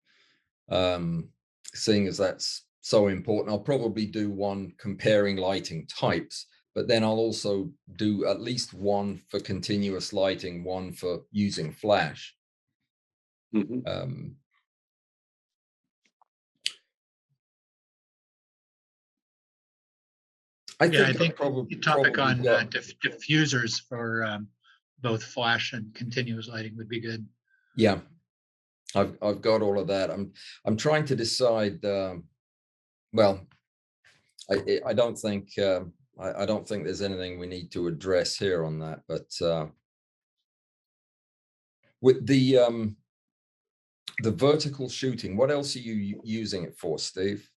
seeing as that's so important. I'll probably do one comparing lighting types, but then I'll also do at least one for continuous lighting, one for using flash. Mhm. I Yeah, I think think probably the topic on got- diffusers for both flash and continuous lighting would be good. Yeah, I've got all of that. I'm trying to decide. Well, I don't think I don't think there's anything we need to address here on that. But with the vertical shooting, what else are you using it for, Steve?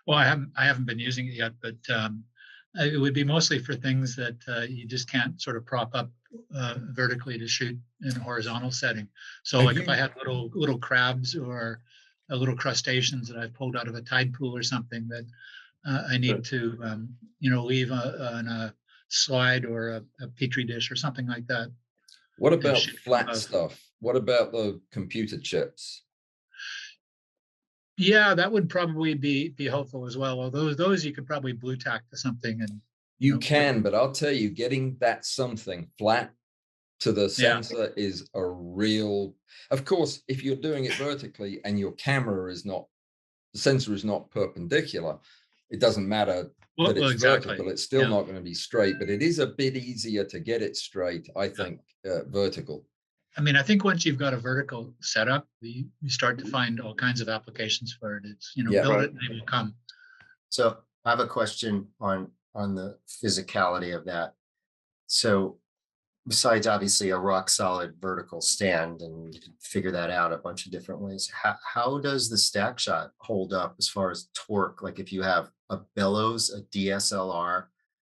Well, I haven't been using it yet, but it would be mostly for things that you just can't sort of prop up vertically to shoot in a horizontal setting. So Have like if you- I had little crabs or little crustaceans that I've pulled out of a tide pool or something that I need to leave on a slide or a petri dish or something like that. What and about shoot from flat above. stuff? What about the computer chips? Yeah, that would probably be helpful as well. Although those you could probably blue tack to something and You know, can, but I'll tell you, getting that something flat to the Yeah. sensor is a real. Of course, if you're doing it vertically and your camera is not, the sensor is not perpendicular, it doesn't matter Well, that it's exactly. vertical, it's still Yeah. not going to be straight, but it is a bit easier to get it straight, I think, vertical. I mean, I think once you've got a vertical setup, you start to find all kinds of applications for it. It's, you know, Yeah. build Right. it and they will come. So I have a question on the physicality of that. So besides obviously a rock solid vertical stand, and you can figure that out a bunch of different ways, how does the stack shot hold up as far as torque? Like if you have a bellows, a DSLR,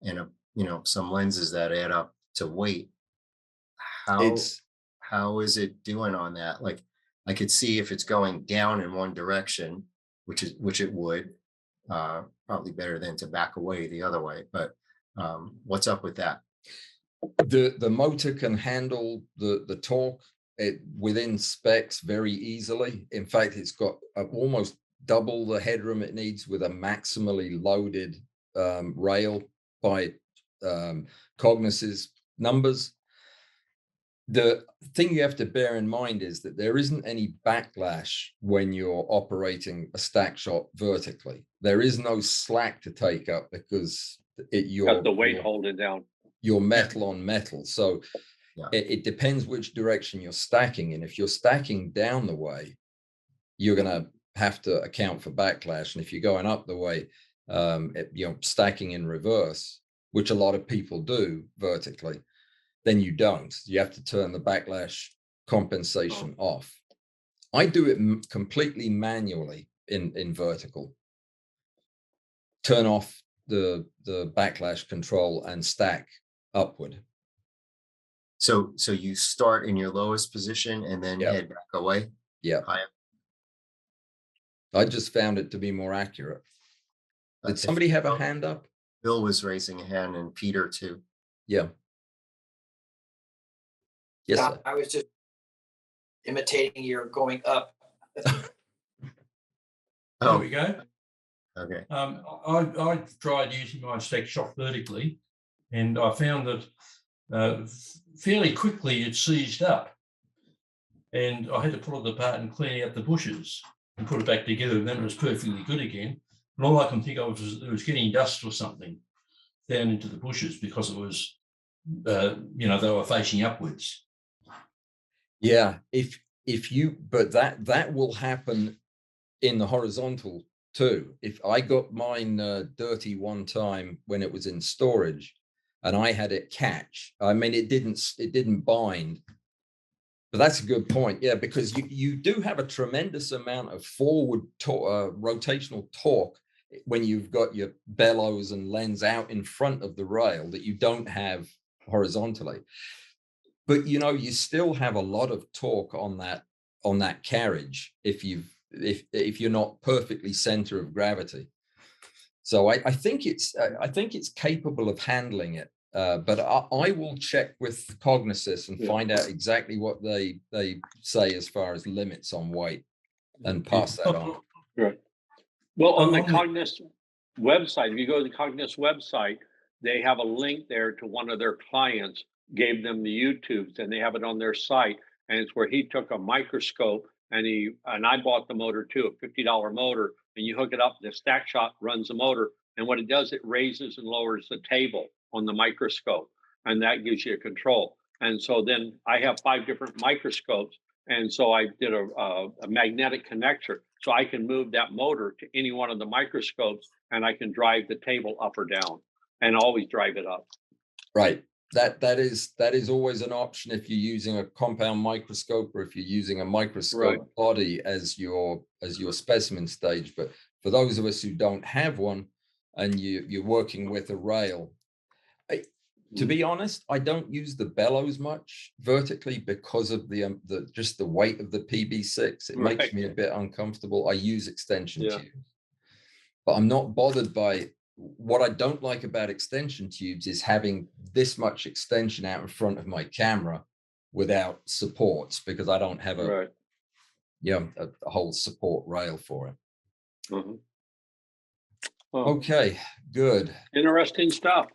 and a, you know, some lenses that add up to weight, It's how is it doing on that? Like I could see if it's going down in one direction, which it would, probably better than to back away the other way. But what's up with that? the motor can handle the torque within specs very easily. In fact, it's got almost double the headroom it needs with a maximally loaded rail by Cognis's numbers. The thing you have to bear in mind is that there isn't any backlash when you're operating a stack shot vertically. There is no slack to take up because Got the weight holding down. you're metal on metal. So Yeah. it depends which direction you're stacking in. If you're stacking down the way, you're going to have to account for backlash. And if you're going up the way, you know, stacking in reverse, which a lot of people do vertically, then you don't. You have to turn the backlash compensation off. I do it completely manually in vertical. Turn off the backlash control and stack upward. So you start in your lowest position and then Yeah. head back away. Yeah. I just found it to be more accurate. Did somebody have a hand up? Bill was raising a hand and Peter too. Yeah. Yes, sir. I was just imitating your going up. There we go. Okay. I tried using my stack shot vertically, and I found that fairly quickly it seized up, and I had to pull it apart and clean out the bushes and put it back together, and then it was perfectly good again. And all I can think of was it was getting dust or something down into the bushes because it was, you know, they were facing upwards. Yeah, if you, but that will happen in the horizontal too. If I got mine dirty one time when it was in storage, and I had it catch, I mean, it didn't bind. But that's a good point, yeah, because you do have a tremendous amount of forward rotational torque when you've got your bellows and lens out in front of the rail that you don't have horizontally. But you know, you still have a lot of torque on that carriage if you're not perfectly center of gravity. So I think it's capable of handling it. But I will check with Cognisys and find out exactly what they say as far as limits on weight and pass that on. Right. Well, on the Cognis website, if you go to the Cognis website, they have a link there to one of their clients, gave them the YouTubes, and they have it on their site. And it's where he took a microscope and I bought the motor too, a $50 motor, and you hook it up, the stack shot runs the motor. And what it does, it raises and lowers the table on the microscope, and that gives you a control. And so then I have 5 different microscopes. And so I did a magnetic connector, so I can move that motor to any one of the microscopes, and I can drive the table up or down, and always drive it up. Right. That is always an option if you're using a compound microscope or if you're using a microscope body as your specimen stage. But for those of us who don't have one and you're working with a rail, to be honest, I don't use the bellows much vertically because of the just the weight of the PB6. It makes me a bit uncomfortable. I use extension tubes, but I'm not bothered by. What I don't like about extension tubes is having this much extension out in front of my camera without supports, because I don't have a whole support rail for it. Mm-hmm. Okay, good. Interesting stuff.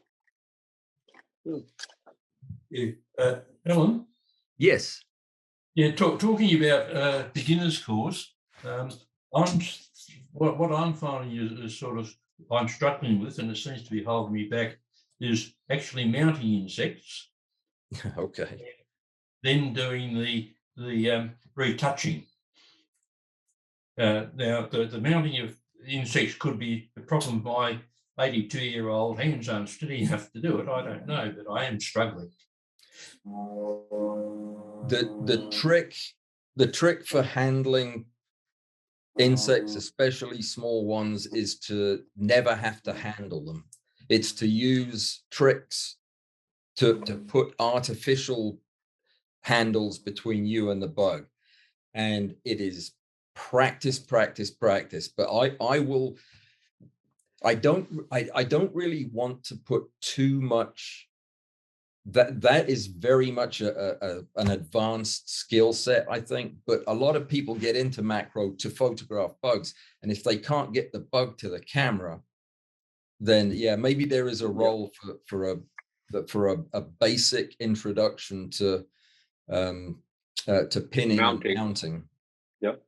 Alan? Yes. Yeah, talking about beginner's course, what I'm finding is sort of I'm struggling with, and it seems to be holding me back, is actually mounting insects, Okay. then doing the retouching. Now, the mounting of insects could be a problem. My 82-year-old hands aren't steady enough to do it. I don't know, but I am struggling. The trick for handling insects, especially small ones, is to never have to handle them. It's to use tricks to put artificial handles between you and the bug. And it is practice, practice, practice. But I don't really want to put too much. That is very much an advanced skill set, I think. But a lot of people get into macro to photograph bugs, and if they can't get the bug to the camera, then yeah, maybe there is a role for a basic introduction to pinning Mounting. and mounting. Yep.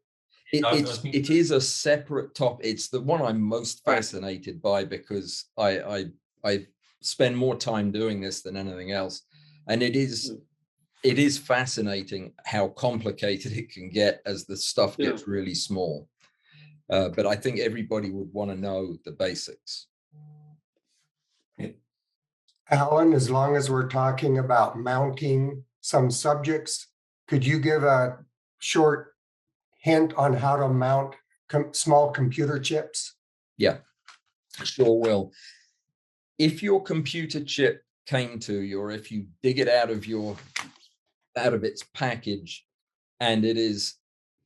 It is a separate topic. It's the one I'm most fascinated by, because I spend more time doing this than anything else, and it is fascinating how complicated it can get as the stuff gets really small. But I think everybody would want to know the basics. Alan, as long as we're talking about mounting some subjects, could you give a short hint on how to mount small computer chips? Yeah, sure will. If your computer chip came to you, or if you dig it out of its package and it is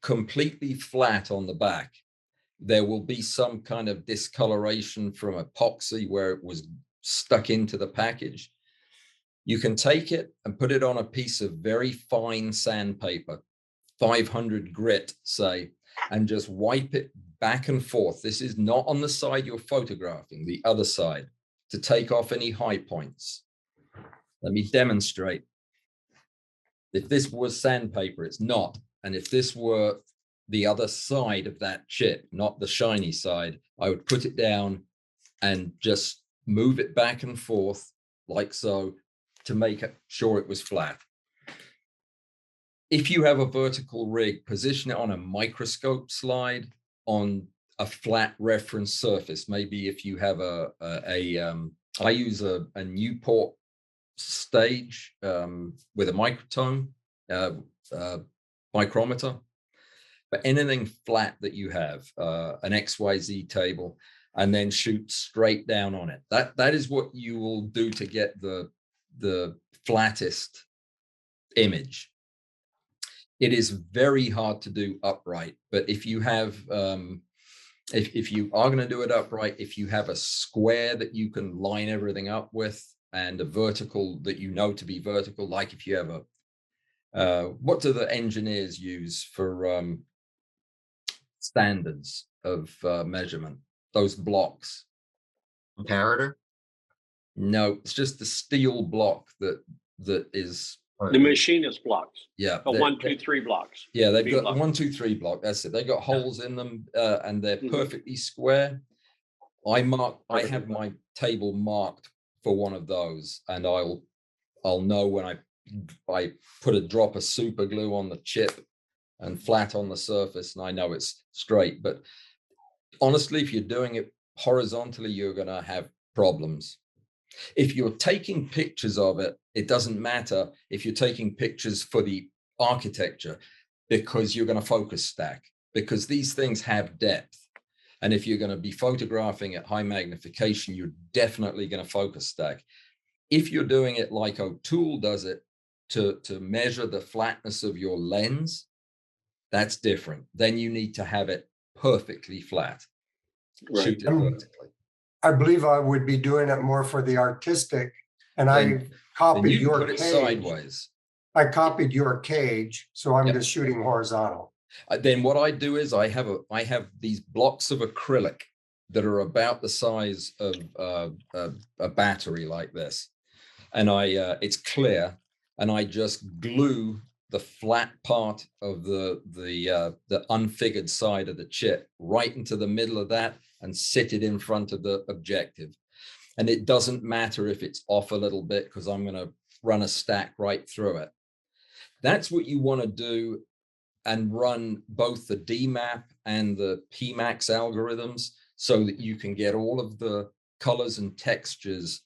completely flat on the back, there will be some kind of discoloration from epoxy where it was stuck into the package. You can take it and put it on a piece of very fine sandpaper, 500 grit, say, and just wipe it back and forth. This is not on the side you're photographing, the other side, to take off any high points. Let me demonstrate. If this was sandpaper, it's not. And if this were the other side of that chip, not the shiny side, I would put it down and just move it back and forth like so to make sure it was flat. If you have a vertical rig, position it on a microscope slide on a flat reference surface. Maybe if you have I use a Newport stage with a microtome, micrometer, but anything flat that you have, an XYZ table, and then shoot straight down on it. That is what you will do to get the flattest image. It is very hard to do upright, but if you have, if you are going to do it upright, if you have a square that you can line everything up with, and a vertical that you know to be vertical, like if you have what do the engineers use for standards of measurement? Those blocks. Comparator? No, it's just the steel block that is. The machinist blocks. Yeah. The 1, 2, 3 blocks. Yeah, they've got block. 1, 2, 3 block. That's it. They got holes in them, and they're perfectly square. I have my table marked for one of those, and I'll know when I put a drop of super glue on the chip and flat on the surface, and I know it's straight. But honestly, if you're doing it horizontally, you're going to have problems. If you're taking pictures of it, it doesn't matter if you're taking pictures for the architecture, because you're going to focus stack, because these things have depth. And if you're going to be photographing at high magnification, you're definitely going to focus stack. If you're doing it like O'Toole does it, to measure the flatness of your lens, that's different. Then you need to have it perfectly flat. Right. Shoot it vertically. I believe I would be doing it more for the artistic, and I Then copied you can your put it cage. sideways. I copied your cage, so I'm Yep. just shooting horizontal. Then what I do is I have these blocks of acrylic that are about the size of a battery like this, and it's clear, and I just glue flat part of the unfigured side of the chip right into the middle of that and sit it in front of the objective. And it doesn't matter if it's off a little bit, because I'm going to run a stack right through it. That's what you want to do, and run both the DMAP and the PMAX algorithms so that you can get all of the colors and textures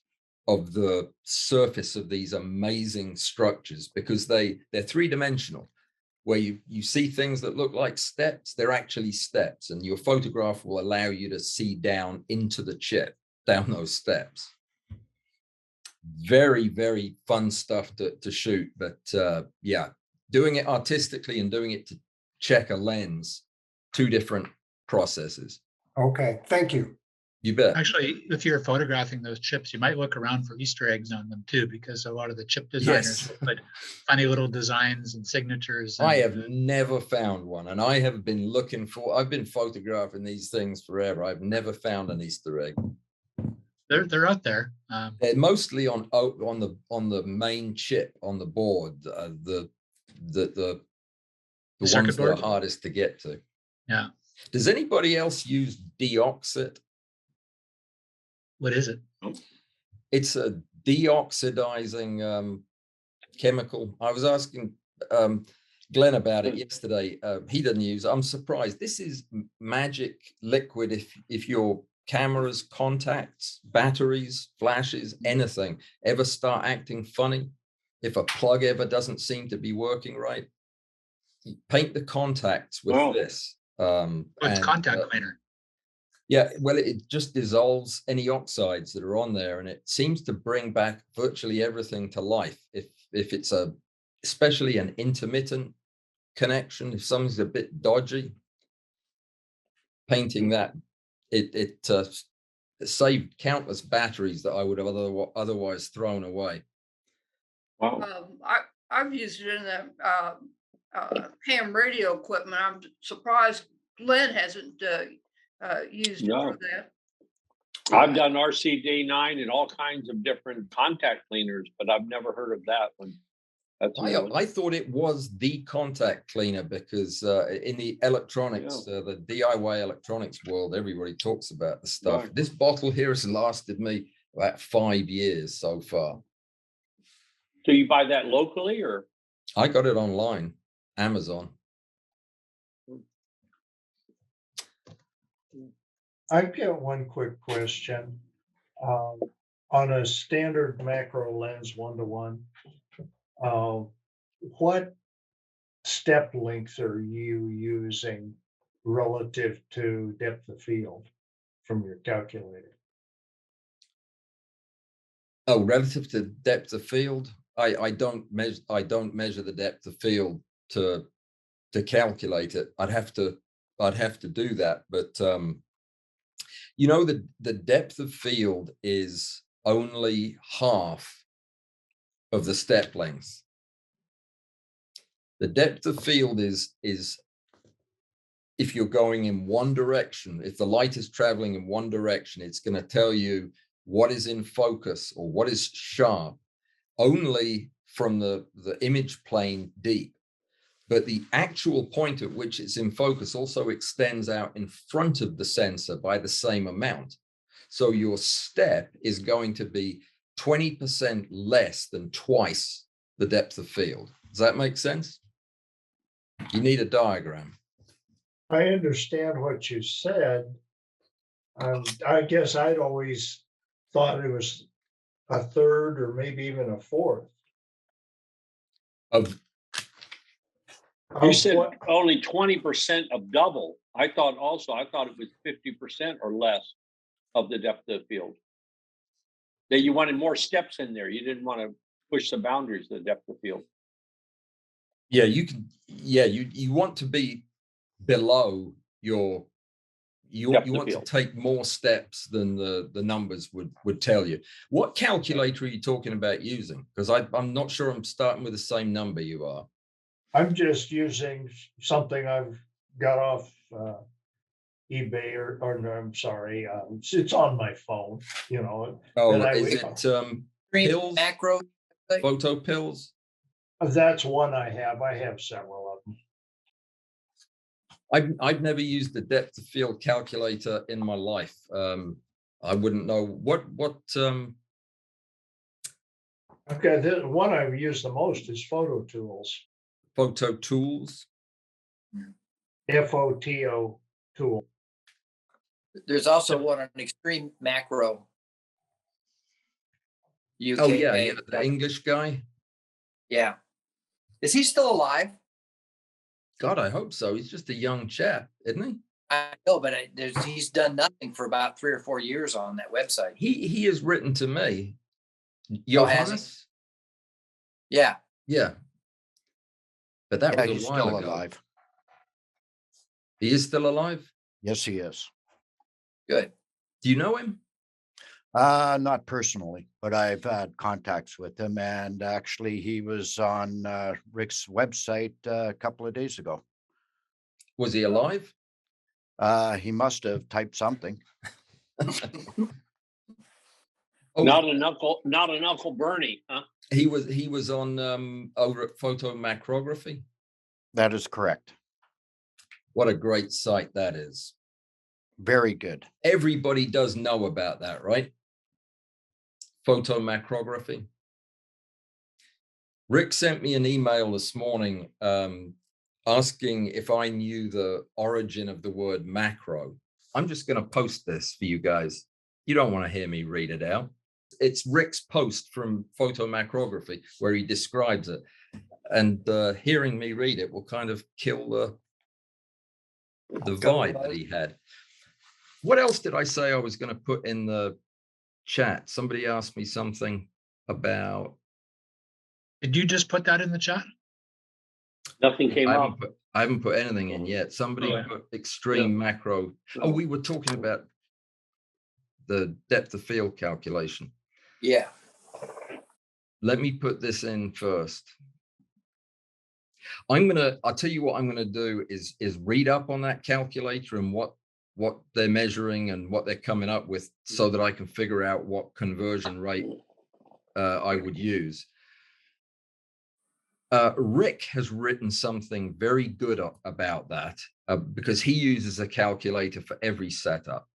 of the surface of these amazing structures, because they're three-dimensional. Where you see things that look like steps, they're actually steps, and your photograph will allow you to see down into the chip, down those steps. Very, very fun stuff to shoot, but yeah, doing it artistically and doing it to check a lens, two different processes. Okay, thank you. You bet. Actually, if you're photographing those chips, you might look around for Easter eggs on them too, because a lot of the chip designers will put funny little designs and signatures. I have never found one, and I have been looking for, I've been photographing these things forever. I've never found an Easter egg. They're out there. They're mostly on the main chip on the board, the ones that are hardest to get to. Yeah. Does anybody else use deoxit? What is it? It's a deoxidizing chemical. I was asking Glenn about it yesterday. He doesn't use it. I'm surprised. This is magic liquid. If your cameras, contacts, batteries, flashes, anything ever start acting funny, if a plug ever doesn't seem to be working right, you paint the contacts with this. It's contact cleaner. Yeah, well, it just dissolves any oxides that are on there, and it seems to bring back virtually everything to life. If it's especially an intermittent connection, if something's a bit dodgy, painting that, it saved countless batteries that I would have otherwise thrown away. Wow. I've used it in the ham radio equipment. I'm surprised Glenn hasn't used it for that. I've done RCD9 and all kinds of different contact cleaners, but I've never heard of that one. That's I thought it was the contact cleaner, because in the electronics, the DIY electronics world, everybody talks about the stuff. Right. This bottle here has lasted me about 5 years so far. So you buy that locally, or? I got it online, Amazon. I've got one quick question. On a standard macro lens 1:1, what step length are you using relative to depth of field from your calculator? Oh, relative to depth of field, I don't measure the depth of field to calculate it. I'd have to do that, but you know, the depth of field is only half of the step length. The depth of field is if you're going in one direction, if the light is traveling in one direction, it's going to tell you what is in focus or what is sharp only from the image plane deep. But the actual point at which it's in focus also extends out in front of the sensor by the same amount. So your step is going to be 20% less than twice the depth of field. Does that make sense? You need a diagram. I understand what you said. I guess I'd always thought it was a third or maybe even a fourth. You said only 20% of double. I thought it was 50% or less of the depth of the field. That you wanted more steps in there. You didn't want to push the boundaries of the depth of field. Yeah, you can. Yeah, you want to be below your. You want to take more steps than the numbers would tell you. What calculator are you talking about using? Because I'm not sure I'm starting with the same number you are. I'm just using something I've got off eBay or no, I'm sorry, it's on my phone, you know. Oh, is it pills? Macro. Photo pills? That's one I have. I have several of them. I've never used the depth of field calculator in my life. I wouldn't know what Okay, the one I've used the most is Photo Tools, photo tools. FOTO tool. There's also one on Extreme Macro. UK. Oh yeah, the English guy. Yeah. Is he still alive? God, I hope so. He's just a young chap, isn't he? I know, but he's done nothing for about 3 or 4 years on that website. He has written to me. Oh, has he? Johannes? Yeah. Yeah. But that Yeah, was he's a while still ago. alive. He is still alive? Yes, he is. Good. Do you know him? Not personally, but I've had contacts with him, and actually he was on Rick's website a couple of days ago. Was he alive? He must have typed something. Oh, Not an Uncle Bernie, huh? he was on over at Photo Macrography. That is correct. What a great site that is. Very good. Everybody does know about that, right? Photo Macrography. Rick sent me an email this morning asking if I knew the origin of the word macro. I'm just going to post this for you guys. You don't want to hear me read it out. It's Rick's post from Photo Macrography where he describes it. And hearing me read it will kind of kill the vibe that he had. What else did I say I was going to put in the chat? Somebody asked me something about. Did you just put that in the chat? Nothing came up. I haven't put anything in yet. Somebody put extreme macro. Oh, we were talking about the depth of field calculation. Yeah. Let me put this in first. I'll tell you what I'm gonna do is read up on that calculator and what they're measuring and what they're coming up with so that I can figure out what conversion rate I would use. Rick has written something very good about that because he uses a calculator for every setup.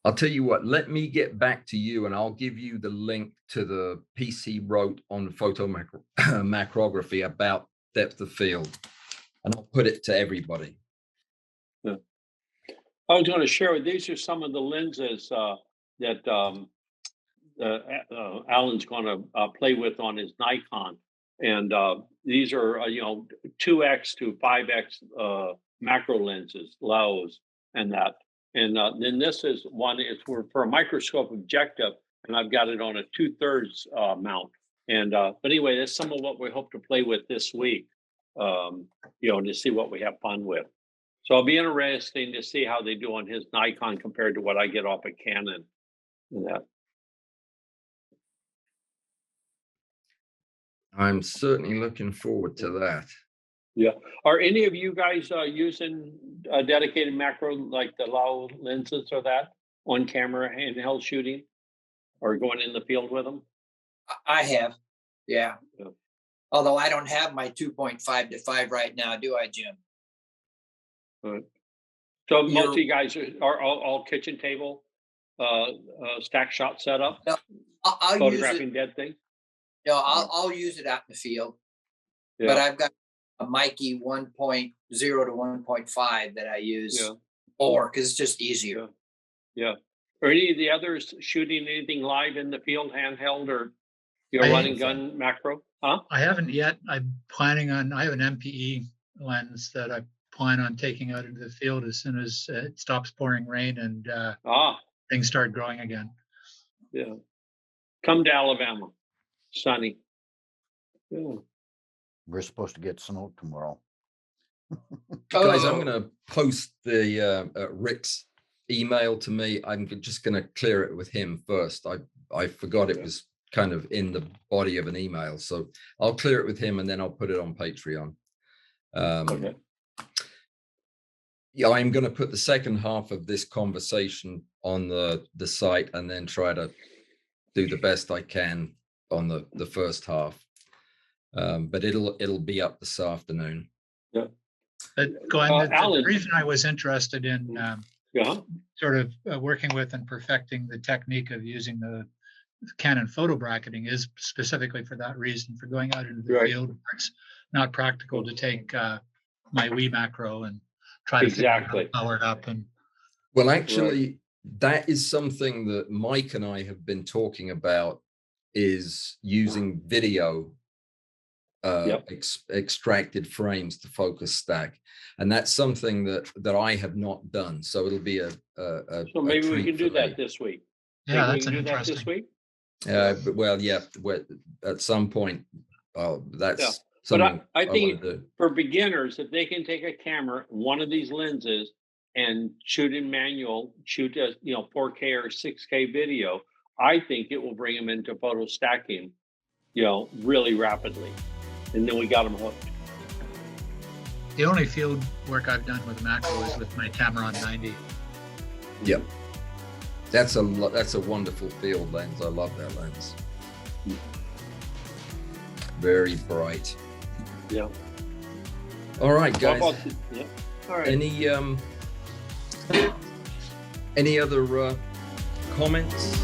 I'll tell you what, let me get back to you and I'll give you the link to the piece he wrote on Photo Macrography about depth of field, and I'll put it to everybody. Yeah. I was going to share, these are some of the lenses that Alan's going to play with on his Nikon. And these are, 2x to 5x macro lenses, lows, and that. And then this is one, it's for a microscope objective, and I've got it on a 2/3 mount. And but anyway, that's some of what we hope to play with this week, to see what we have fun with. So it'll be interesting to see how they do on his Nikon compared to what I get off of Canon and that. I'm certainly looking forward to that. Yeah. Are any of you guys using a dedicated macro like the low lenses or that on camera handheld shooting or going in the field with them? I have. Yeah. Yeah. Although I don't have my 2.5 to 5 right now, do I, Jim? Right. So most of you guys are all kitchen table stack shot setup, No, I'll photographing use it. dead things. No, I'll use it out in the field. Yeah. But I've got a Mikey 1.0 to 1.5 that I use more because it's just easier. Yeah. Are any of the others shooting anything live in the field, handheld or running gun macro? Huh? I haven't yet. I'm planning on, I have an MPE lens that I plan on taking out into the field as soon as it stops pouring rain and things start growing again. Yeah. Come to Alabama. Sunny. Yeah. We're supposed to get snow tomorrow. Guys, I'm going to post the Rick's email to me. I'm just going to clear it with him first. I forgot it was kind of in the body of an email, so I'll clear it with him and then I'll put it on Patreon. Okay. Yeah, I'm going to put the second half of this conversation on the site and then try to do the best I can on the first half. But it'll be up this afternoon. But Glenn, the Alan. reason I was interested in Yeah. sort of working with and perfecting the technique of using the Canon photo bracketing is specifically for that reason, for going out into the Right. field where it's not practical to take my Wii macro and try to figure out how to power it up. And Well, actually, that is something that Mike and I have been talking about, is using video extracted frames to focus stack, and that's something that I have not done. So it'll be a So maybe we treat can do for me. that this week. yeah, Maybe we that's can an do that this interesting. week. But well, yeah, at some point, that's But something I think want to do. for beginners, if they can take a camera, one of these lenses, and shoot in manual, shoot a 4K or 6K video, I think it will bring them into photo stacking, really rapidly, and then we got them hooked. The only field work I've done with a macro is with my Tamron 90. Yep, that's a wonderful field lens. I love that lens. Very bright. Yeah. All right, How guys. about all right. Any other comments?